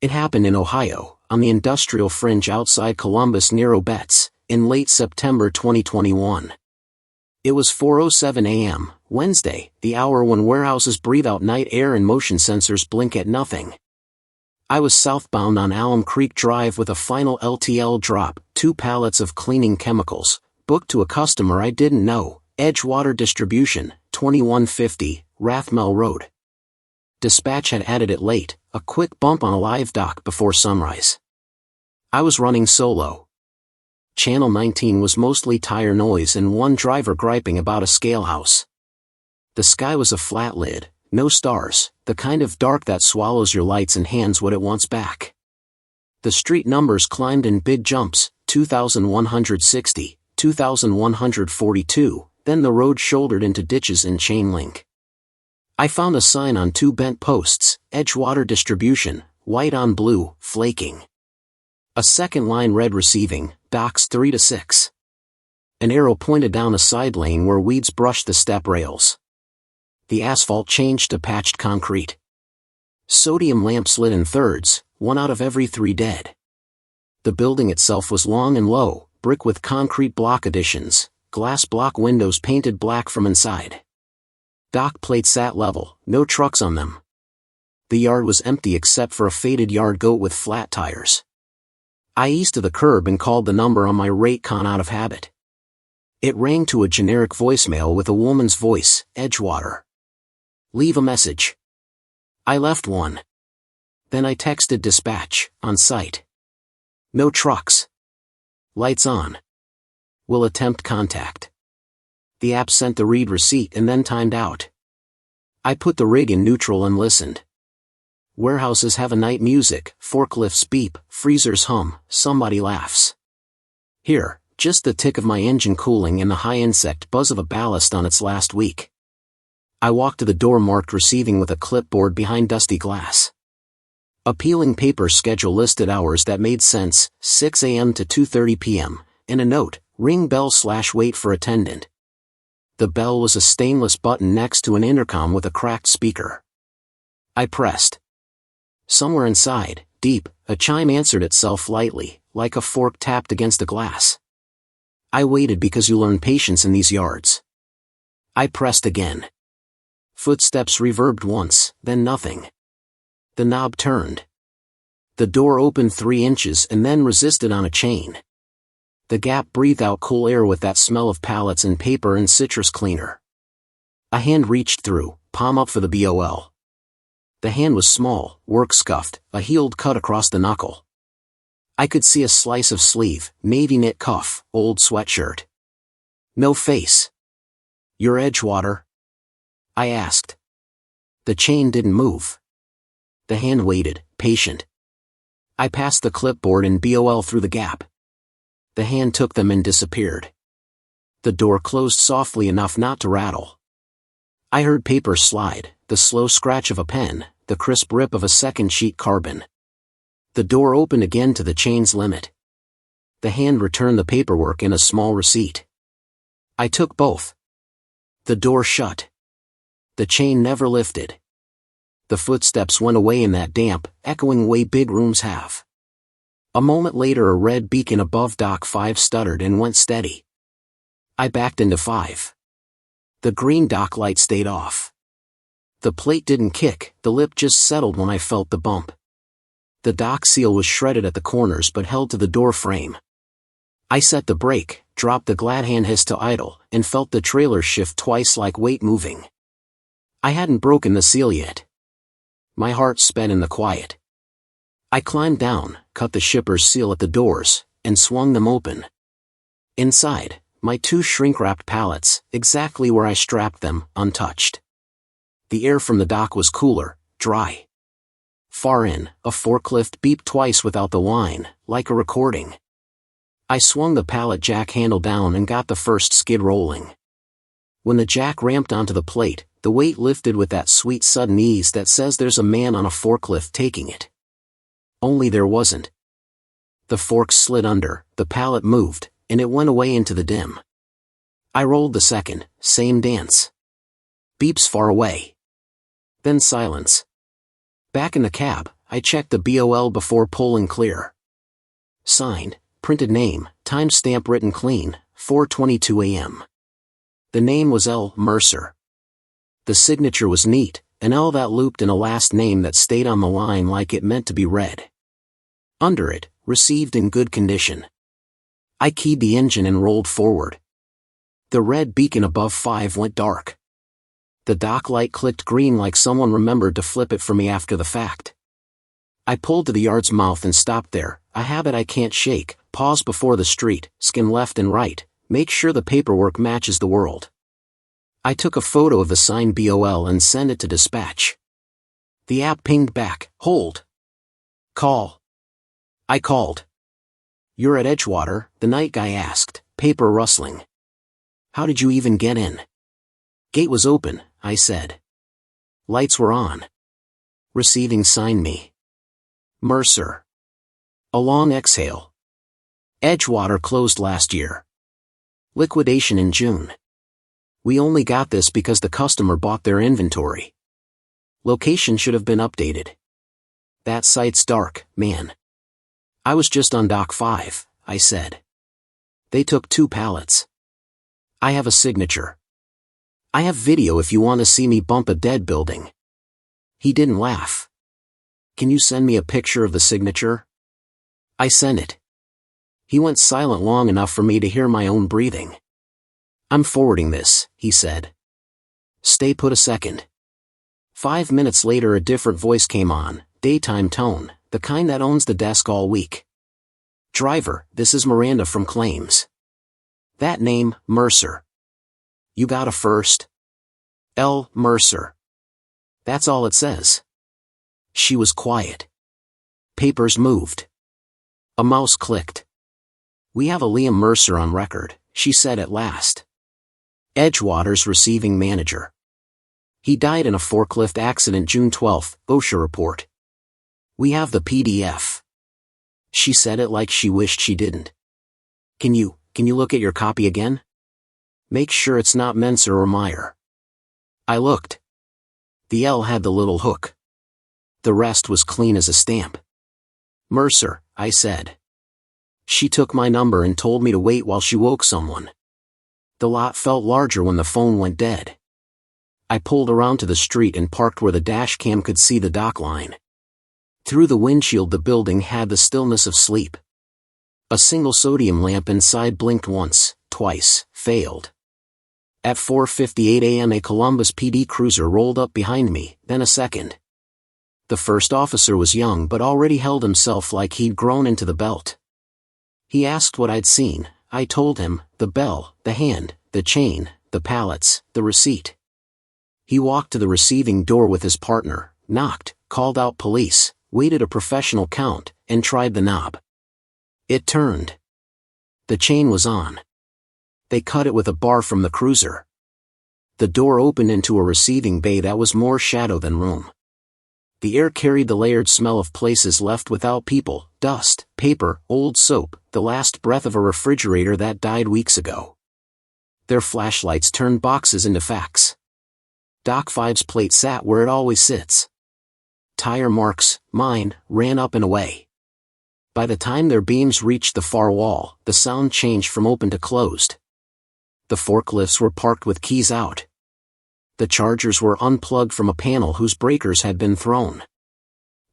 It happened in Ohio, on the industrial fringe outside Columbus near Obetz, in late September 2021. It was 4:07 a.m., Wednesday, the hour when warehouses breathe out night air and motion sensors blink at nothing. I was southbound on Alum Creek Drive with a final LTL drop, 2 pallets of cleaning chemicals, booked to a customer I didn't know, Edgewater Distribution, 2150, Rathmel Road. Dispatch had added it late, a quick bump on a live dock before sunrise. I was running solo. Channel 19 was mostly tire noise and one driver griping about a scale house. The sky was a flat lid, no stars, the kind of dark that swallows your lights and hands what it wants back. The street numbers climbed in big jumps, 2,160, 2,142, then the road shouldered into ditches and chain link. I found a sign on 2 bent posts, Edgewater Distribution, white on blue, flaking. A second line read receiving, docks 3 to 6. An arrow pointed down a side lane where weeds brushed the step rails. The asphalt changed to patched concrete. Sodium lamps lit in thirds, 1 out of every 3 dead. The building itself was long and low, brick with concrete block additions, glass block windows painted black from inside. Dock plates sat level, no trucks on them. The yard was empty except for a faded yard goat with flat tires. I eased to the curb and called the number on my rate-con out of habit. It rang to a generic voicemail with a woman's voice, Edgewater. Leave a message. I left one. Then I texted dispatch, on site. No trucks. Lights on. Will attempt contact. The app sent the read receipt and then timed out. I put the rig in neutral and listened. Warehouses have a night music, forklifts beep, freezers hum, somebody laughs. Here, just the tick of my engine cooling and the high insect buzz of a ballast on its last week. I walked to the door marked receiving with a clipboard behind dusty glass. A peeling paper schedule listed hours that made sense, 6 a.m. to 2:30 p.m., and a note, ring bell / wait for attendant. The bell was a stainless button next to an intercom with a cracked speaker. I pressed. Somewhere inside, deep, a chime answered itself lightly, like a fork tapped against a glass. I waited because you learn patience in these yards. I pressed again. Footsteps reverbed once, then nothing. The knob turned. The door opened 3 inches and then resisted on a chain. The gap breathed out cool air with that smell of pallets and paper and citrus cleaner. A hand reached through, palm up for the BOL. The hand was small, work scuffed, a healed cut across the knuckle. I could see a slice of sleeve, navy knit cuff, old sweatshirt. No face. You're Edgewater? I asked. The chain didn't move. The hand waited, patient. I passed the clipboard and BOL through the gap. The hand took them and disappeared. The door closed softly enough not to rattle. I heard paper slide, the slow scratch of a pen, the crisp rip of a second sheet carbon. The door opened again to the chain's limit. The hand returned the paperwork and a small receipt. I took both. The door shut. The chain never lifted. The footsteps went away in that damp, echoing way big rooms have. A moment later a red beacon above dock 5 stuttered and went steady. I backed into 5. The green dock light stayed off. The plate didn't kick, the lip just settled when I felt the bump. The dock seal was shredded at the corners but held to the door frame. I set the brake, dropped the glad hand hiss to idle, and felt the trailer shift twice like weight moving. I hadn't broken the seal yet. My heart sped in the quiet. I climbed down, cut the shipper's seal at the doors, and swung them open. Inside, my 2 shrink-wrapped pallets, exactly where I strapped them, untouched. The air from the dock was cooler, dry. Far in, a forklift beeped twice without the whine, like a recording. I swung the pallet jack handle down and got the first skid rolling. When the jack ramped onto the plate, the weight lifted with that sweet sudden ease that says there's a man on a forklift taking it. Only there wasn't. The forks slid under, the pallet moved, and it went away into the dim. I rolled the second, same dance. Beeps far away. Then silence. Back in the cab, I checked the BOL before pulling clear. Signed, printed name, timestamp written clean, 4:22 a.m. The name was L. Mercer. The signature was neat, an L that looped in a last name that stayed on the line like it meant to be read. Under it, received in good condition. I keyed the engine and rolled forward. The red beacon above 5 went dark. The dock light clicked green like someone remembered to flip it for me after the fact. I pulled to the yard's mouth and stopped there, a habit I can't shake, pause before the street, skim left and right, make sure the paperwork matches the world. I took a photo of the signed BOL and sent it to dispatch. The app pinged back, hold. Call. I called. You're at Edgewater, the night guy asked, paper rustling. How did you even get in? Gate was open, I said. Lights were on. Receiving signed me. Mercer. A long exhale. Edgewater closed last year. Liquidation in June. We only got this because the customer bought their inventory. Location should have been updated. That site's dark, man. I was just on dock 5, I said. They took 2 pallets. I have a signature. I have video if you want to see me bump a dead building. He didn't laugh. Can you send me a picture of the signature? I sent it. He went silent long enough for me to hear my own breathing. I'm forwarding this, he said. Stay put a second. 5 minutes later a different voice came on, daytime tone, the kind that owns the desk all week. Driver, this is Miranda from Claims. That name, Mercer. You got a first? L. Mercer. That's all it says. She was quiet. Papers moved. A mouse clicked. We have a Liam Mercer on record, she said at last. Edgewater's receiving manager. He died in a forklift accident June 12, OSHA report. We have the PDF. She said it like she wished she didn't. Can you look at your copy again? Make sure it's not Menser or Meyer. I looked. The L had the little hook. The rest was clean as a stamp. Mercer, I said. She took my number and told me to wait while she woke someone. The lot felt larger when the phone went dead. I pulled around to the street and parked where the dash cam could see the dock line. Through the windshield the building had the stillness of sleep. A single sodium lamp inside blinked once, twice, failed. At 4:58 a.m. a Columbus PD cruiser rolled up behind me, then a second. The first officer was young but already held himself like he'd grown into the belt. He asked what I'd seen. I told him, the bell, the hand, the chain, the pallets, the receipt. He walked to the receiving door with his partner, knocked, called out police, waited a professional count, and tried the knob. It turned. The chain was on. They cut it with a bar from the cruiser. The door opened into a receiving bay that was more shadow than room. The air carried the layered smell of places left without people, dust, paper, old soap, the last breath of a refrigerator that died weeks ago. Their flashlights turned boxes into facts. Dock 5's plate sat where it always sits. Tire marks, mine, ran up and away. By the time their beams reached the far wall, the sound changed from open to closed. The forklifts were parked with keys out. The chargers were unplugged from a panel whose breakers had been thrown.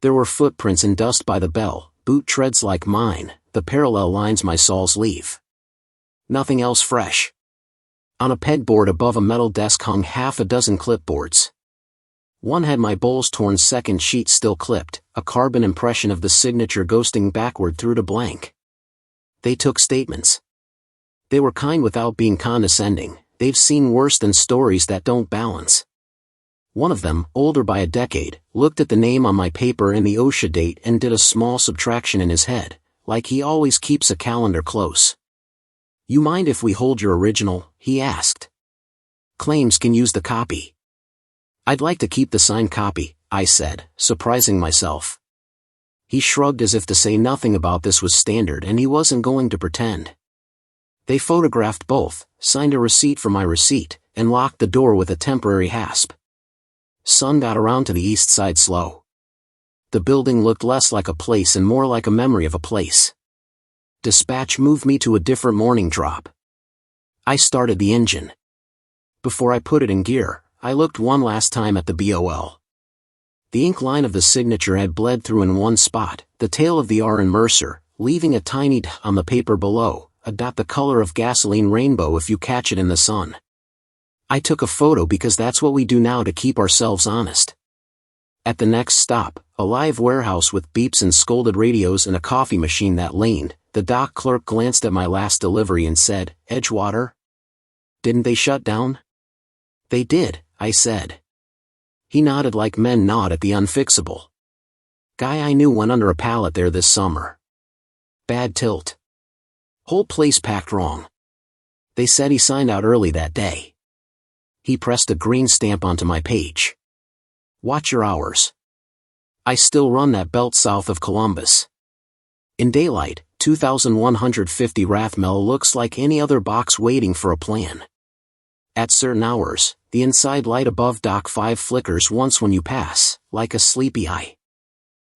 There were footprints in dust by the bell, boot treads like mine, the parallel lines my soles leave. Nothing else fresh. On a pegboard above a metal desk hung half a dozen clipboards. One had my Bowles torn second sheet still clipped, a carbon impression of the signature ghosting backward through to blank. They took statements. They were kind without being condescending. They've seen worse than stories that don't balance. One of them, older by a decade, looked at the name on my paper and the OSHA date and did a small subtraction in his head, like he always keeps a calendar close. You mind if we hold your original? He asked. Claims can use the copy. I'd like to keep the signed copy, I said, surprising myself. He shrugged as if to say nothing about this was standard and he wasn't going to pretend. They photographed both, signed a receipt for my receipt, and locked the door with a temporary hasp. Sun got around to the east side slow. The building looked less like a place and more like a memory of a place. Dispatch moved me to a different morning drop. I started the engine. Before I put it in gear, I looked one last time at the BOL. The ink line of the signature had bled through in one spot, the tail of the R in Mercer, leaving a tiny D on the paper below, a dot the color of gasoline rainbow if you catch it in the sun. I took a photo because that's what we do now to keep ourselves honest. At the next stop, a live warehouse with beeps and scolded radios and a coffee machine that leaned, the dock clerk glanced at my last delivery and said, Edgewater? Didn't they shut down? They did, I said. He nodded like men nod at the unfixable. Guy I knew went under a pallet there this summer. Bad tilt. Whole place packed wrong. They said he signed out early that day. He pressed a green stamp onto my page. Watch your hours. I still run that belt south of Columbus. In daylight, 2150 Rathmel looks like any other box waiting for a plan. At certain hours, the inside light above Dock 5 flickers once when you pass, like a sleepy eye.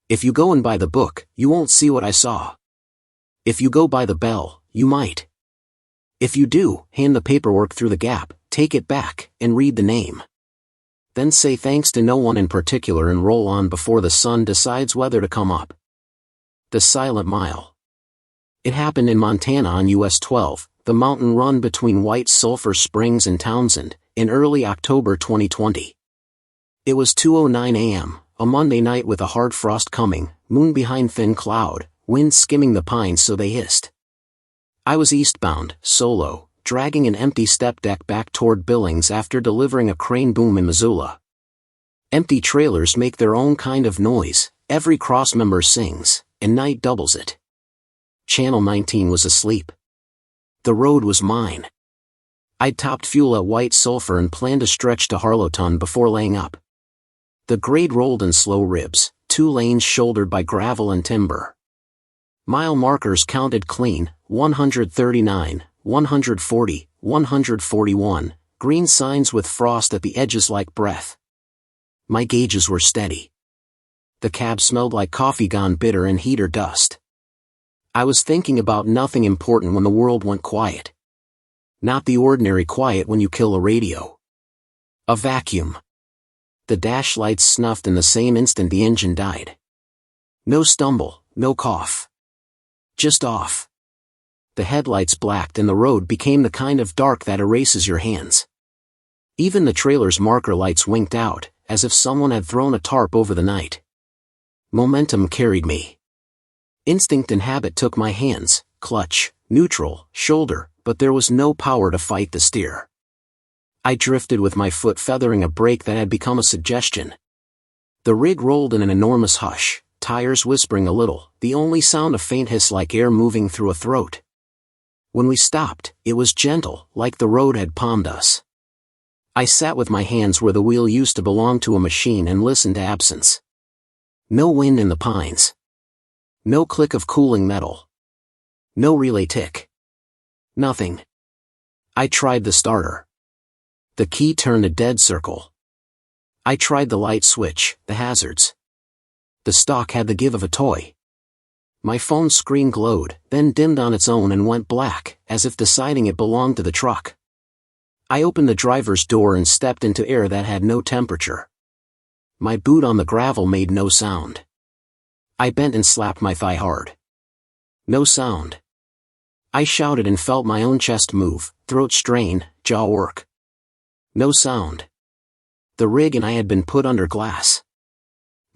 If you go and buy the book, you won't see what I saw. If you go by the bell, you might. If you do, hand the paperwork through the gap, take it back, and read the name. Then say thanks to no one in particular and roll on before the sun decides whether to come up. The Silent Mile. It happened in Montana on US 12, the mountain run between White Sulphur Springs and Townsend, in early October 2020. It was 2:09 a.m., a Monday night with a hard frost coming, moon behind thin cloud, wind skimming the pines so they hissed. I was eastbound, solo, dragging an empty step deck back toward Billings after delivering a crane boom in Missoula. Empty trailers make their own kind of noise, every cross member sings, and night doubles it. Channel 19 was asleep. The road was mine. I'd topped fuel at White Sulphur and planned to stretch to Harlowton before laying up. The grade rolled in slow ribs, 2 lanes shouldered by gravel and timber. Mile markers counted clean, 139, 140, 141, green signs with frost at the edges like breath. My gauges were steady. The cab smelled like coffee gone bitter and heater dust. I was thinking about nothing important when the world went quiet. Not the ordinary quiet when you kill a radio. A vacuum. The dash lights snuffed in the same instant the engine died. No stumble, no cough. Just off. The headlights blacked and the road became the kind of dark that erases your hands. Even the trailer's marker lights winked out, as if someone had thrown a tarp over the night. Momentum carried me. Instinct and habit took my hands, clutch, neutral, shoulder, but there was no power to fight the steer. I drifted with my foot feathering a brake that had become a suggestion. The rig rolled in an enormous hush, tires whispering a little, the only sound a faint hiss like air moving through a throat. When we stopped, it was gentle, like the road had palmed us. I sat with my hands where the wheel used to belong to a machine and listened to absence. No wind in the pines. No click of cooling metal. No relay tick. Nothing. I tried the starter. The key turned a dead circle. I tried the light switch, the hazards. The stalk had the give of a toy. My phone screen glowed, then dimmed on its own and went black, as if deciding it belonged to the truck. I opened the driver's door and stepped into air that had no temperature. My boot on the gravel made no sound. I bent and slapped my thigh hard. No sound. I shouted and felt my own chest move, throat strain, jaw work. No sound. The rig and I had been put under glass.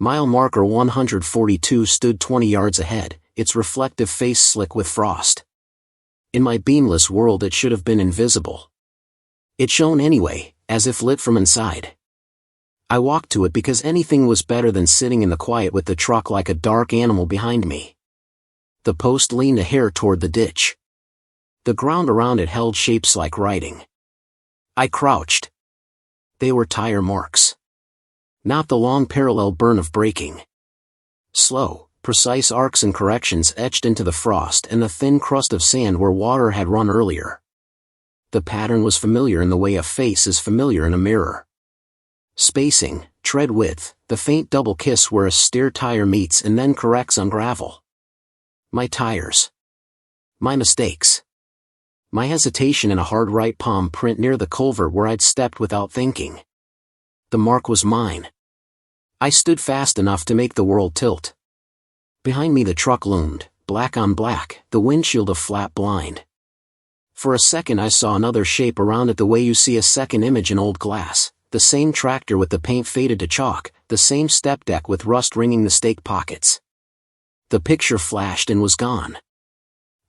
Mile marker 142 stood 20 yards ahead, its reflective face slick with frost. In my beamless world it should have been invisible. It shone anyway, as if lit from inside. I walked to it because anything was better than sitting in the quiet with the truck like a dark animal behind me. The post leaned a hair toward the ditch. The ground around it held shapes like writing. I crouched. They were tire marks. Not the long parallel burn of braking. Slow, precise arcs and corrections etched into the frost and the thin crust of sand where water had run earlier. The pattern was familiar in the way a face is familiar in a mirror. Spacing, tread width, the faint double kiss where a steer tire meets and then corrects on gravel. My tires. My mistakes. My hesitation in a hard right palm print near the culvert where I'd stepped without thinking. The mark was mine. I stood fast enough to make the world tilt. Behind me the truck loomed, black on black, the windshield a flat blind. For a second I saw another shape around it the way you see a second image in old glass, the same tractor with the paint faded to chalk, the same step deck with rust ringing the stake pockets. The picture flashed and was gone.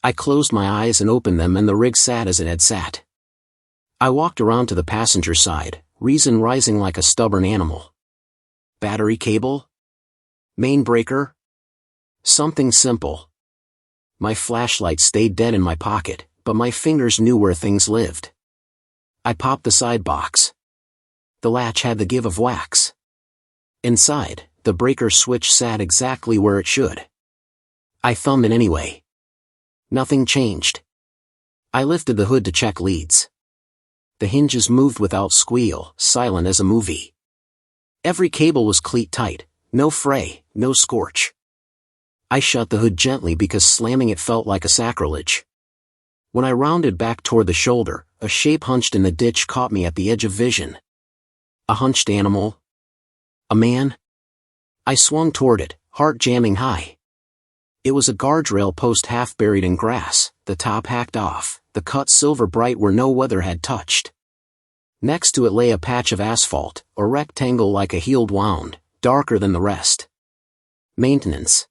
I closed my eyes and opened them and the rig sat as it had sat. I walked around to the passenger side, reason rising like a stubborn animal. Battery cable? Main breaker? Something simple. My flashlight stayed dead in my pocket, but my fingers knew where things lived. I popped the side box. The latch had the give of wax. Inside, the breaker switch sat exactly where it should. I thumbed it anyway. Nothing changed. I lifted the hood to check leads. The hinges moved without squeal, silent as a movie. Every cable was cleat tight, no fray, no scorch. I shut the hood gently because slamming it felt like a sacrilege. When I rounded back toward the shoulder, a shape hunched in the ditch caught me at the edge of vision. A hunched animal? A man? I swung toward it, heart jamming high. It was a guardrail post half buried in grass, the top hacked off, the cut silver bright where no weather had touched. Next to it lay a patch of asphalt, a rectangle like a healed wound, darker than the rest. Maintenance.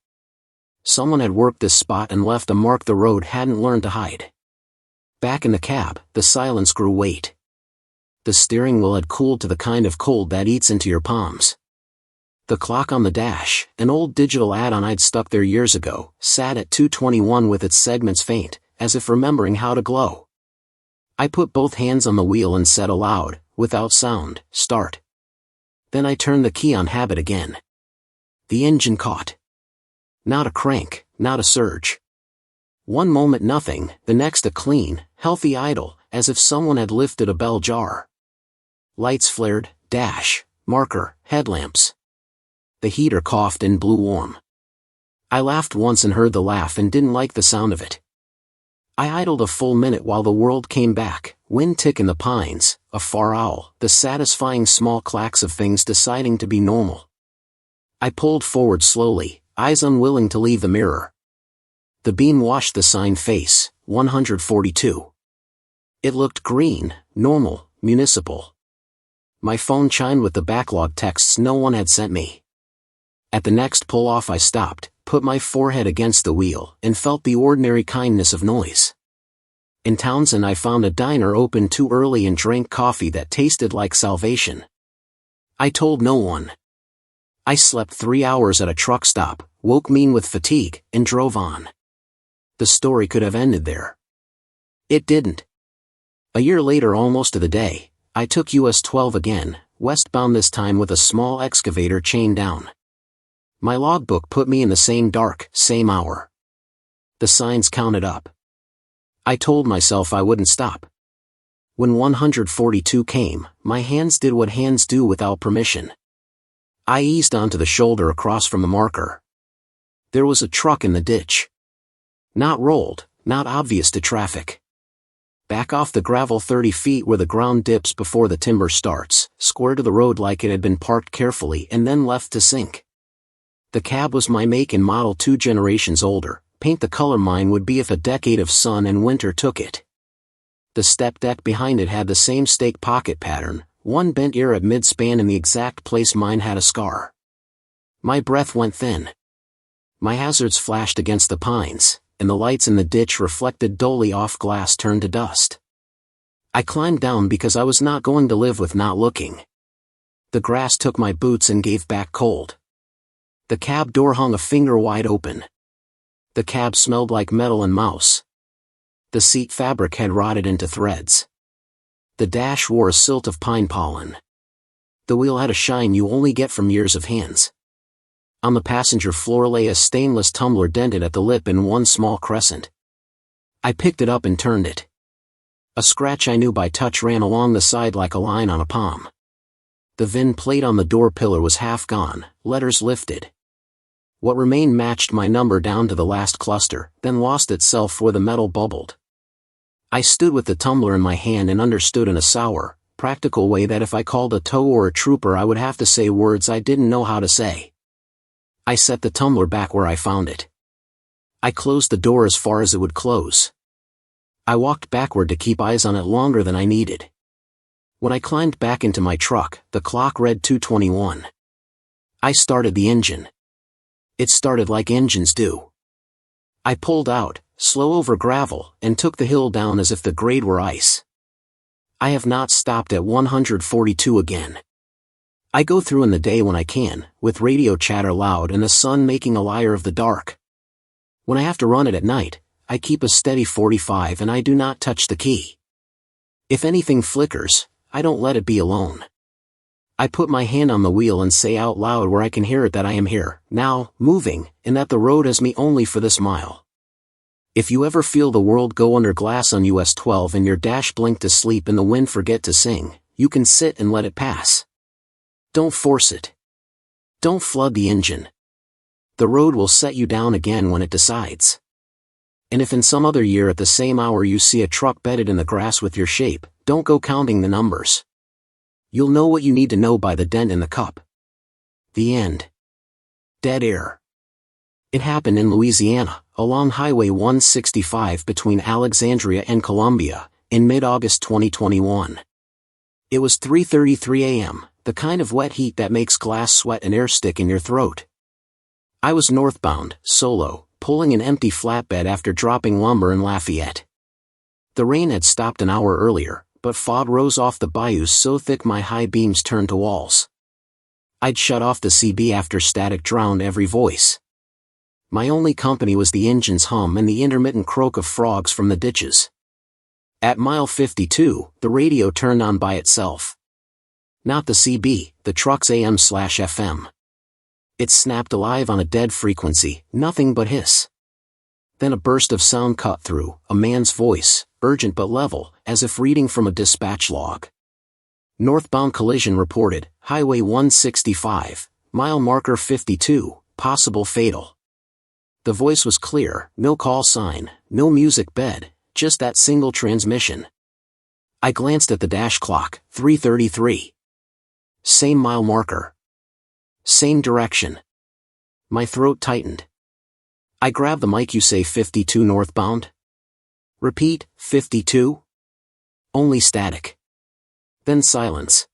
Someone had worked this spot and left a mark the road hadn't learned to hide. Back in the cab, the silence grew weight. The steering wheel had cooled to the kind of cold that eats into your palms. The clock on the dash, an old digital add-on I'd stuck there years ago, sat at 2:21 with its segments faint, as if remembering how to glow. I put both hands on the wheel and said aloud, without sound, "Start." Then I turned the key on habit again. The engine caught. Not a crank, not a surge. One moment nothing, the next a clean, healthy idle, as if someone had lifted a bell jar. Lights flared, dash, marker, headlamps. The heater coughed and blew warm. I laughed once and heard the laugh and didn't like the sound of it. I idled a full minute while the world came back, wind tick in the pines, a far owl, the satisfying small clacks of things deciding to be normal. I pulled forward slowly, eyes unwilling to leave the mirror. The beam washed the sign face, 142. It looked green, normal, municipal. My phone chimed with the backlog texts no one had sent me. At the next pull-off I stopped, put my forehead against the wheel, and felt the ordinary kindness of noise. In Townsend I found a diner open too early and drank coffee that tasted like salvation. I told no one. I slept 3 hours at a truck stop, woke mean with fatigue, and drove on. The story could have ended there. It didn't. A year later, almost to the day, I took US 12 again, westbound this time with a small excavator chained down. My logbook put me in the same dark, same hour. The signs counted up. I told myself I wouldn't stop. When 142 came, my hands did what hands do without permission. I eased onto the shoulder across from the marker. There was a truck in the ditch. Not rolled, not obvious to traffic. Back off the gravel 30 feet where the ground dips before the timber starts, square to the road like it had been parked carefully and then left to sink. The cab was my make and model 2 generations older, paint the color mine would be if a decade of sun and winter took it. The step deck behind it had the same stake pocket pattern, one bent ear at mid-span in the exact place mine had a scar. My breath went thin. My hazards flashed against the pines, and the lights in the ditch reflected dully off glass turned to dust. I climbed down because I was not going to live with not looking. The grass took my boots and gave back cold. The cab door hung a finger wide open. The cab smelled like metal and mouse. The seat fabric had rotted into threads. The dash wore a silt of pine pollen. The wheel had a shine you only get from years of hands. On the passenger floor lay a stainless tumbler dented at the lip in one small crescent. I picked it up and turned it. A scratch I knew by touch ran along the side like a line on a palm. The VIN plate on the door pillar was half gone, letters lifted. What remained matched my number down to the last cluster, then lost itself where the metal bubbled. I stood with the tumbler in my hand and understood in a sour, practical way that if I called a tow or a trooper I would have to say words I didn't know how to say. I set the tumbler back where I found it. I closed the door as far as it would close. I walked backward to keep eyes on it longer than I needed. When I climbed back into my truck, the clock read 2:21. I started the engine. It started like engines do. I pulled out, slow over gravel, and took the hill down as if the grade were ice. I have not stopped at 142 again. I go through in the day when I can, with radio chatter loud and the sun making a liar of the dark. When I have to run it at night, I keep a steady 45 and I do not touch the key. If anything flickers, I don't let it be alone. I put my hand on the wheel and say out loud where I can hear it that I am here, now, moving, and that the road has me only for this mile. If you ever feel the world go under glass on US 12 and your dash blink to sleep and the wind forget to sing, you can sit and let it pass. Don't force it. Don't flood the engine. The road will set you down again when it decides. And if in some other year at the same hour you see a truck bedded in the grass with your shape, don't go counting the numbers. You'll know what you need to know by the dent in the cup. The end. Dead air. It happened in Louisiana, along Highway 165 between Alexandria and Columbia, in mid-August 2021. It was 3:33 a.m., the kind of wet heat that makes glass sweat and air stick in your throat. I was northbound, solo, pulling an empty flatbed after dropping lumber in Lafayette. The rain had stopped an hour earlier, but fog rose off the bayous so thick my high beams turned to walls. I'd shut off the CB after static drowned every voice. My only company was the engine's hum and the intermittent croak of frogs from the ditches. At mile 52, the radio turned on by itself. Not the CB, the truck's AM/FM. It snapped alive on a dead frequency, nothing but hiss. Then a burst of sound cut through, a man's voice, urgent but level, as if reading from a dispatch log. Northbound collision reported, Highway 165, mile marker 52, possible fatal. The voice was clear, no call sign, no music bed, just that single transmission. I glanced at the dash clock, 3:33. Same mile marker. Same direction. My throat tightened. I grabbed the mic. You say 52 northbound? Repeat, 52? Only static. Then silence.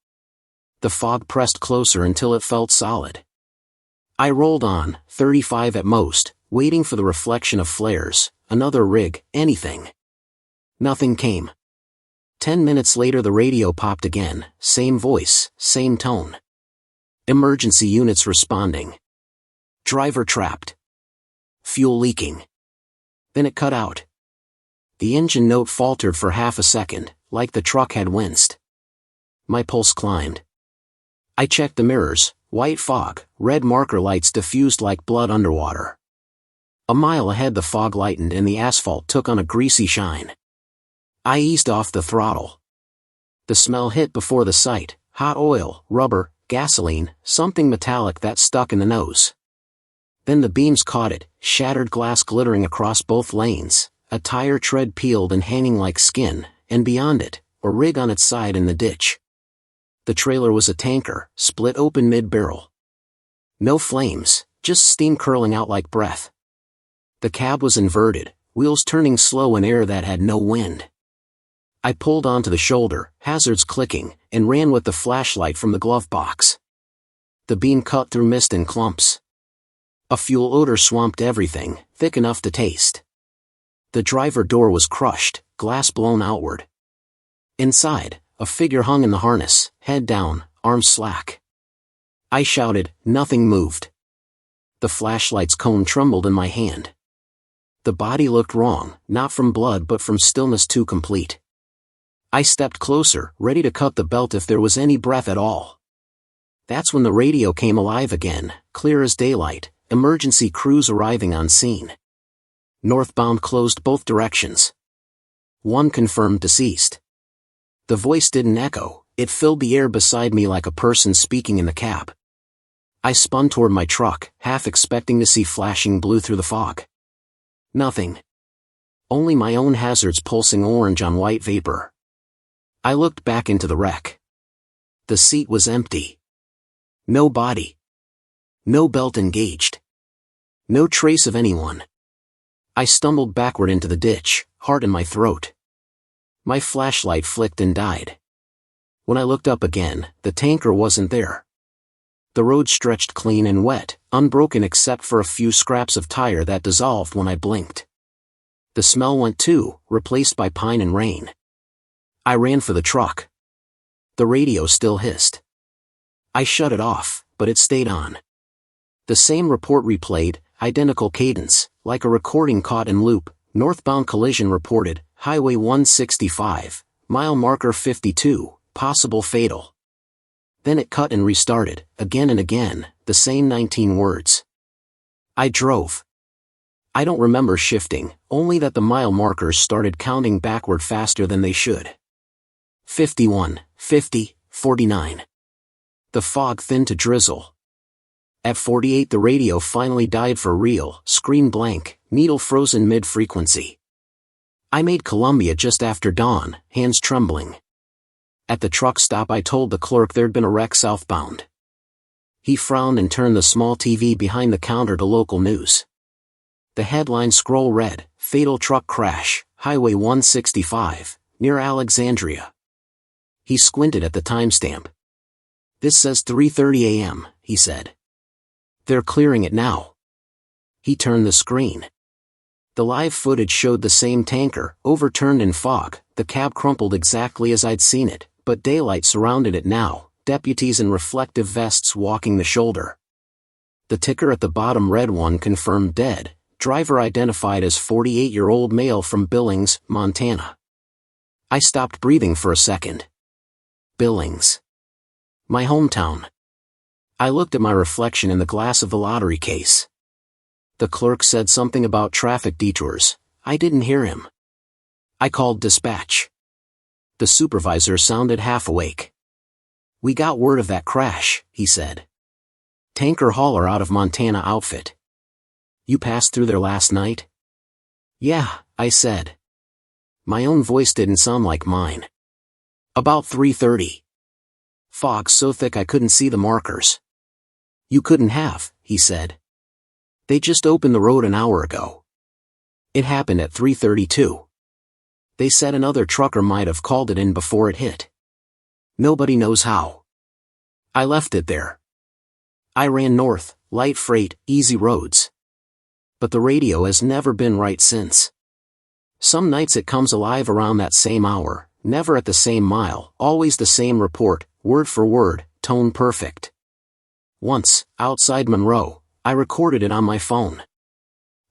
The fog pressed closer until it felt solid. I rolled on, 35 at most, waiting for the reflection of flares, another rig, anything. Nothing came. 10 minutes later the radio popped again, same voice, same tone. Emergency units responding. Driver trapped. Fuel leaking. Then it cut out. The engine note faltered for half a second, like the truck had winced. My pulse climbed. I checked the mirrors, white fog, red marker lights diffused like blood underwater. A mile ahead the fog lightened and the asphalt took on a greasy shine. I eased off the throttle. The smell hit before the sight, hot oil, rubber, gasoline, something metallic that stuck in the nose. Then the beams caught it, shattered glass glittering across both lanes, a tire tread peeled and hanging like skin, and beyond it, a rig on its side in the ditch. The trailer was a tanker, split open mid-barrel. No flames, just steam curling out like breath. The cab was inverted, wheels turning slow in air that had no wind. I pulled onto the shoulder, hazards clicking, and ran with the flashlight from the glove box. The beam cut through mist in clumps. A fuel odor swamped everything, thick enough to taste. The driver door was crushed, glass blown outward. Inside, a figure hung in the harness, head down, arms slack. I shouted, nothing moved. The flashlight's cone trembled in my hand. The body looked wrong, not from blood but from stillness too complete. I stepped closer, ready to cut the belt if there was any breath at all. That's when the radio came alive again, clear as daylight, emergency crews arriving on scene. Northbound closed both directions. One confirmed deceased. The voice didn't echo, it filled the air beside me like a person speaking in the cab. I spun toward my truck, half expecting to see flashing blue through the fog. Nothing. Only my own hazards pulsing orange on white vapor. I looked back into the wreck. The seat was empty. No body. No belt engaged. No trace of anyone. I stumbled backward into the ditch, heart in my throat. My flashlight flicked and died. When I looked up again, the tanker wasn't there. The road stretched clean and wet, unbroken except for a few scraps of tire that dissolved when I blinked. The smell went too, replaced by pine and rain. I ran for the truck. The radio still hissed. I shut it off, but it stayed on. The same report replayed, identical cadence, like a recording caught in loop. Northbound collision reported, Highway 165, mile marker 52, possible fatal. Then it cut and restarted, again and again, the same 19 words. I drove. I don't remember shifting, only that the mile markers started counting backward faster than they should. 51, 50, 49. The fog thinned to drizzle. At 48 the radio finally died for real, screen blank, needle frozen mid-frequency. I made Columbia just after dawn, hands trembling. At the truck stop I told the clerk there'd been a wreck southbound. He frowned and turned the small TV behind the counter to local news. The headline scroll read, "Fatal Truck Crash, Highway 165, near Alexandria." He squinted at the timestamp. "This says 3:30 a.m., he said. "They're clearing it now." He turned the screen. The live footage showed the same tanker, overturned in fog, the cab crumpled exactly as I'd seen it, but daylight surrounded it now, deputies in reflective vests walking the shoulder. The ticker at the bottom read "1 confirmed dead, driver identified as 48-year-old male from Billings, Montana." I stopped breathing for a second. Billings. My hometown. I looked at my reflection in the glass of the lottery case. The clerk said something about traffic detours. I didn't hear him. I called dispatch. The supervisor sounded half awake. "We got word of that crash," he said. "Tanker hauler out of Montana outfit. You passed through there last night?" "Yeah," I said. My own voice didn't sound like mine. "About 3:30. Fog so thick I couldn't see the markers." "You couldn't have," he said. "They just opened the road an hour ago. It happened at 3:32. They said another trucker might have called it in before it hit. Nobody knows how." I left it there. I ran north, light freight, easy roads. But the radio has never been right since. Some nights it comes alive around that same hour, never at the same mile, always the same report, word for word, tone perfect. Once, outside Monroe, I recorded it on my phone.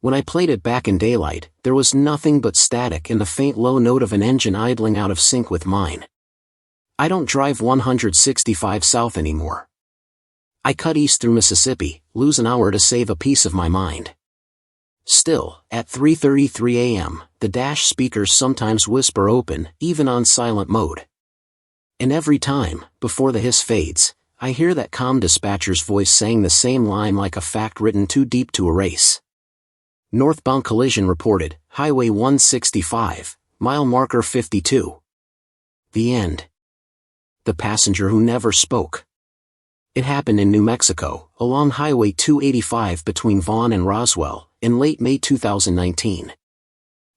When I played it back in daylight, there was nothing but static and the faint low note of an engine idling out of sync with mine. I don't drive 165 south anymore. I cut east through Mississippi, lose an hour to save a piece of my mind. Still, at 3:33 a.m., the dash speakers sometimes whisper open, even on silent mode. And every time, before the hiss fades, I hear that calm dispatcher's voice saying the same line like a fact written too deep to erase. "Northbound collision reported, Highway 165, mile marker 52. The end." The passenger who never spoke. It happened in New Mexico, along Highway 285 between Vaughn and Roswell, in late May 2019.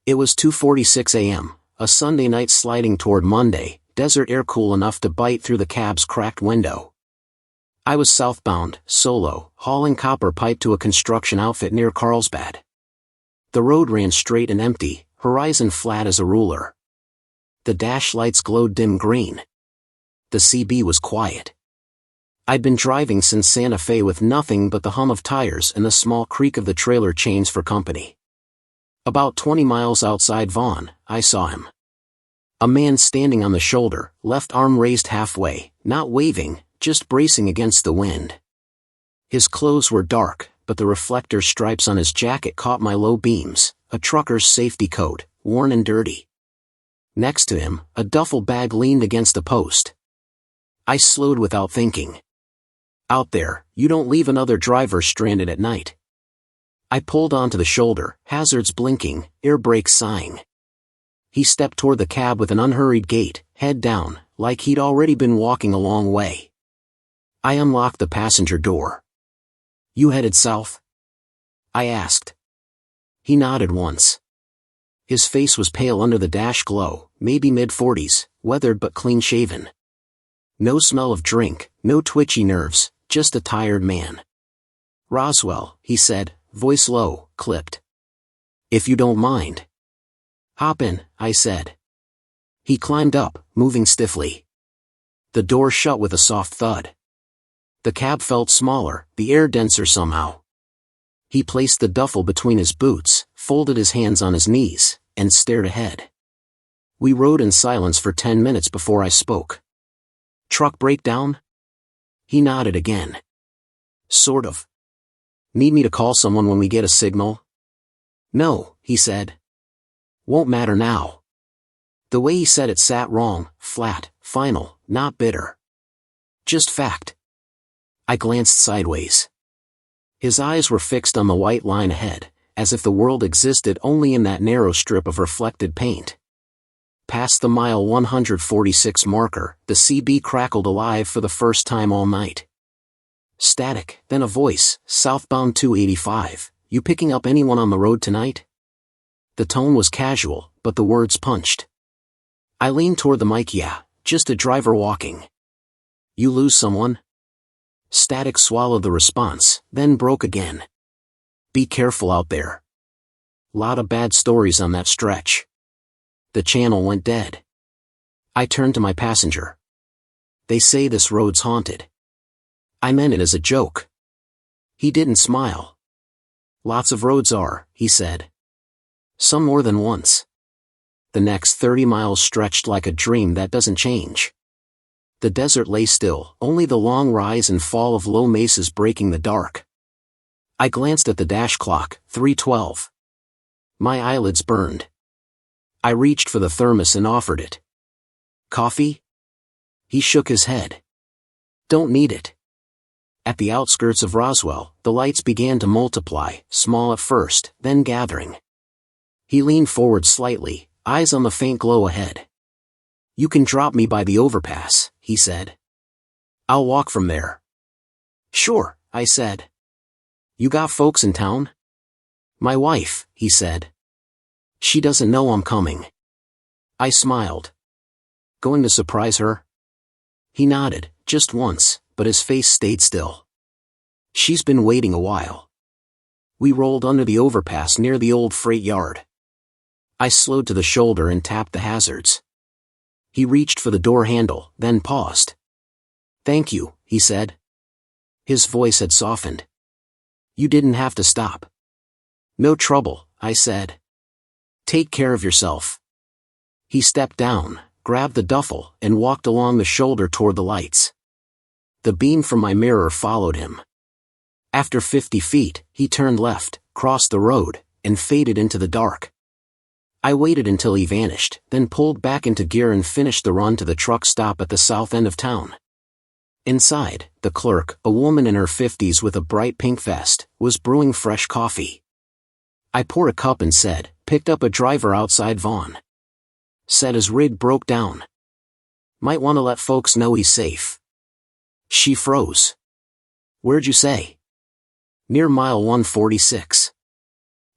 It was 2:46 a.m., a Sunday night sliding toward Monday, desert air cool enough to bite through the cab's cracked window. I was southbound, solo, hauling copper pipe to a construction outfit near Carlsbad. The road ran straight and empty, horizon flat as a ruler. The dash lights glowed dim green. The CB was quiet. I'd been driving since Santa Fe with nothing but the hum of tires and the small creak of the trailer chains for company. About 20 miles outside Vaughn, I saw him. A man standing on the shoulder, left arm raised halfway, not waving, just bracing against the wind. His clothes were dark, but the reflector stripes on his jacket caught my low beams, a trucker's safety coat, worn and dirty. Next to him, a duffel bag leaned against a post. I slowed without thinking. Out there, you don't leave another driver stranded at night. I pulled onto the shoulder, hazards blinking, air brakes sighing. He stepped toward the cab with an unhurried gait, head down, like he'd already been walking a long way. I unlocked the passenger door. "You headed south?" I asked. He nodded once. His face was pale under the dash glow, maybe mid-40s, weathered but clean-shaven. No smell of drink, no twitchy nerves, just a tired man. "Roswell," he said, voice low, clipped. "If you don't mind." "Hop in," I said. He climbed up, moving stiffly. The door shut with a soft thud. The cab felt smaller, the air denser somehow. He placed the duffel between his boots, folded his hands on his knees, and stared ahead. We rode in silence for 10 minutes before I spoke. "Truck breakdown?" He nodded again. "Sort of. Need me to call someone when we get a signal?" No, he said. Won't matter now. The way he said it sat wrong, flat, final, not bitter. Just fact. I glanced sideways. His eyes were fixed on the white line ahead, as if the world existed only in that narrow strip of reflected paint. Past the mile 146 marker, the CB crackled alive for the first time all night. Static, then a voice, southbound 285, you picking up anyone on the road tonight? The tone was casual, but the words punched. I leaned toward the mic. Yeah, just a driver walking. You lose someone? Static swallowed the response, then broke again. Be careful out there. Lot of bad stories on that stretch. The channel went dead. I turned to my passenger. They say this road's haunted. I meant it as a joke. He didn't smile. Lots of roads are, he said. Some more than once. The next 30 miles stretched like a dream that doesn't change. The desert lay still, only the long rise and fall of low mesas breaking the dark. I glanced at the dash clock, 3:12. My eyelids burned. I reached for the thermos and offered it. Coffee? He shook his head. Don't need it. At the outskirts of Roswell, the lights began to multiply, small at first, then gathering. He leaned forward slightly, eyes on the faint glow ahead. You can drop me by the overpass, he said. I'll walk from there. Sure, I said. You got folks in town? My wife, he said. She doesn't know I'm coming. I smiled. Going to surprise her? He nodded, just once, but his face stayed still. She's been waiting a while. We rolled under the overpass near the old freight yard. I slowed to the shoulder and tapped the hazards. He reached for the door handle, then paused. Thank you, he said. His voice had softened. You didn't have to stop. No trouble, I said. Take care of yourself. He stepped down, grabbed the duffel, and walked along the shoulder toward the lights. The beam from my mirror followed him. After 50 feet, he turned left, crossed the road, and faded into the dark. I waited until he vanished, then pulled back into gear and finished the run to the truck stop at the south end of town. Inside, the clerk, a woman in her 50s with a bright pink vest, was brewing fresh coffee. I poured a cup and said, picked up a driver outside Vaughn. Said his rig broke down. Might want to let folks know he's safe. She froze. Where'd you say? Near mile 146.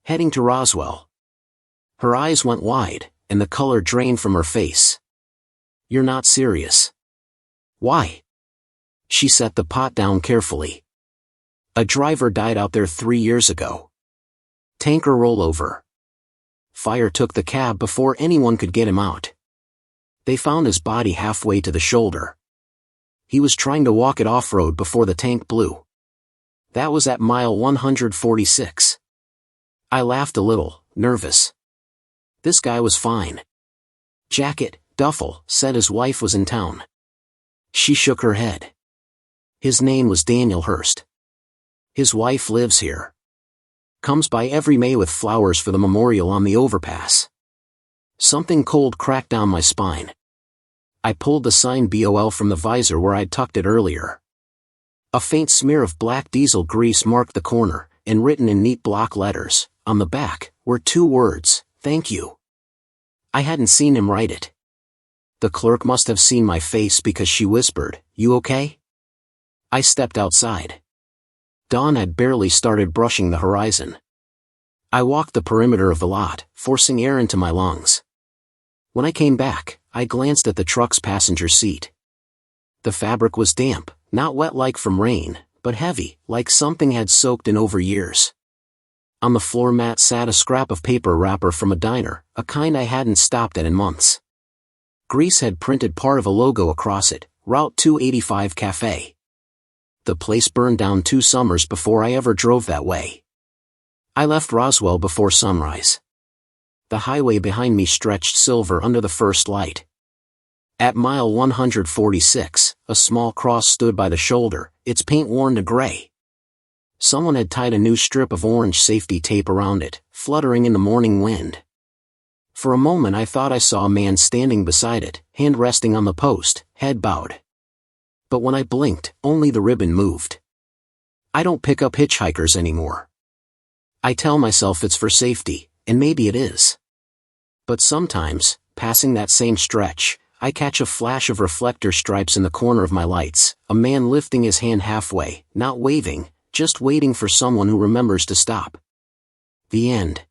Heading to Roswell. Her eyes went wide, and the color drained from her face. You're not serious. Why? She set the pot down carefully. A driver died out there 3 years ago. Tanker rollover. Fire took the cab before anyone could get him out. They found his body halfway to the shoulder. He was trying to walk it off-road before the tank blew. That was at mile 146. I laughed a little, nervous. This guy was fine. Jacket, duffel, said his wife was in town. She shook her head. His name was Daniel Hurst. His wife lives here. Comes by every May with flowers for the memorial on the overpass. Something cold cracked down my spine. I pulled the sign BOL from the visor where I'd tucked it earlier. A faint smear of black diesel grease marked the corner, and written in neat block letters, on the back, were 2 words, thank you. I hadn't seen him write it. The clerk must have seen my face because she whispered, you okay? I stepped outside. Dawn had barely started brushing the horizon. I walked the perimeter of the lot, forcing air into my lungs. When I came back, I glanced at the truck's passenger seat. The fabric was damp, not wet like from rain, but heavy, like something had soaked in over years. On the floor mat sat a scrap of paper wrapper from a diner, a kind I hadn't stopped at in months. Grease had printed part of a logo across it, Route 285 Cafe. The place burned down 2 summers before I ever drove that way. I left Roswell before sunrise. The highway behind me stretched silver under the first light. At mile 146, a small cross stood by the shoulder, its paint worn to gray. Someone had tied a new strip of orange safety tape around it, fluttering in the morning wind. For a moment I thought I saw a man standing beside it, hand resting on the post, head bowed. But when I blinked, only the ribbon moved. I don't pick up hitchhikers anymore. I tell myself it's for safety, and maybe it is. But sometimes, passing that same stretch, I catch a flash of reflector stripes in the corner of my lights, a man lifting his hand halfway, not waving, just waiting for someone who remembers to stop. The end.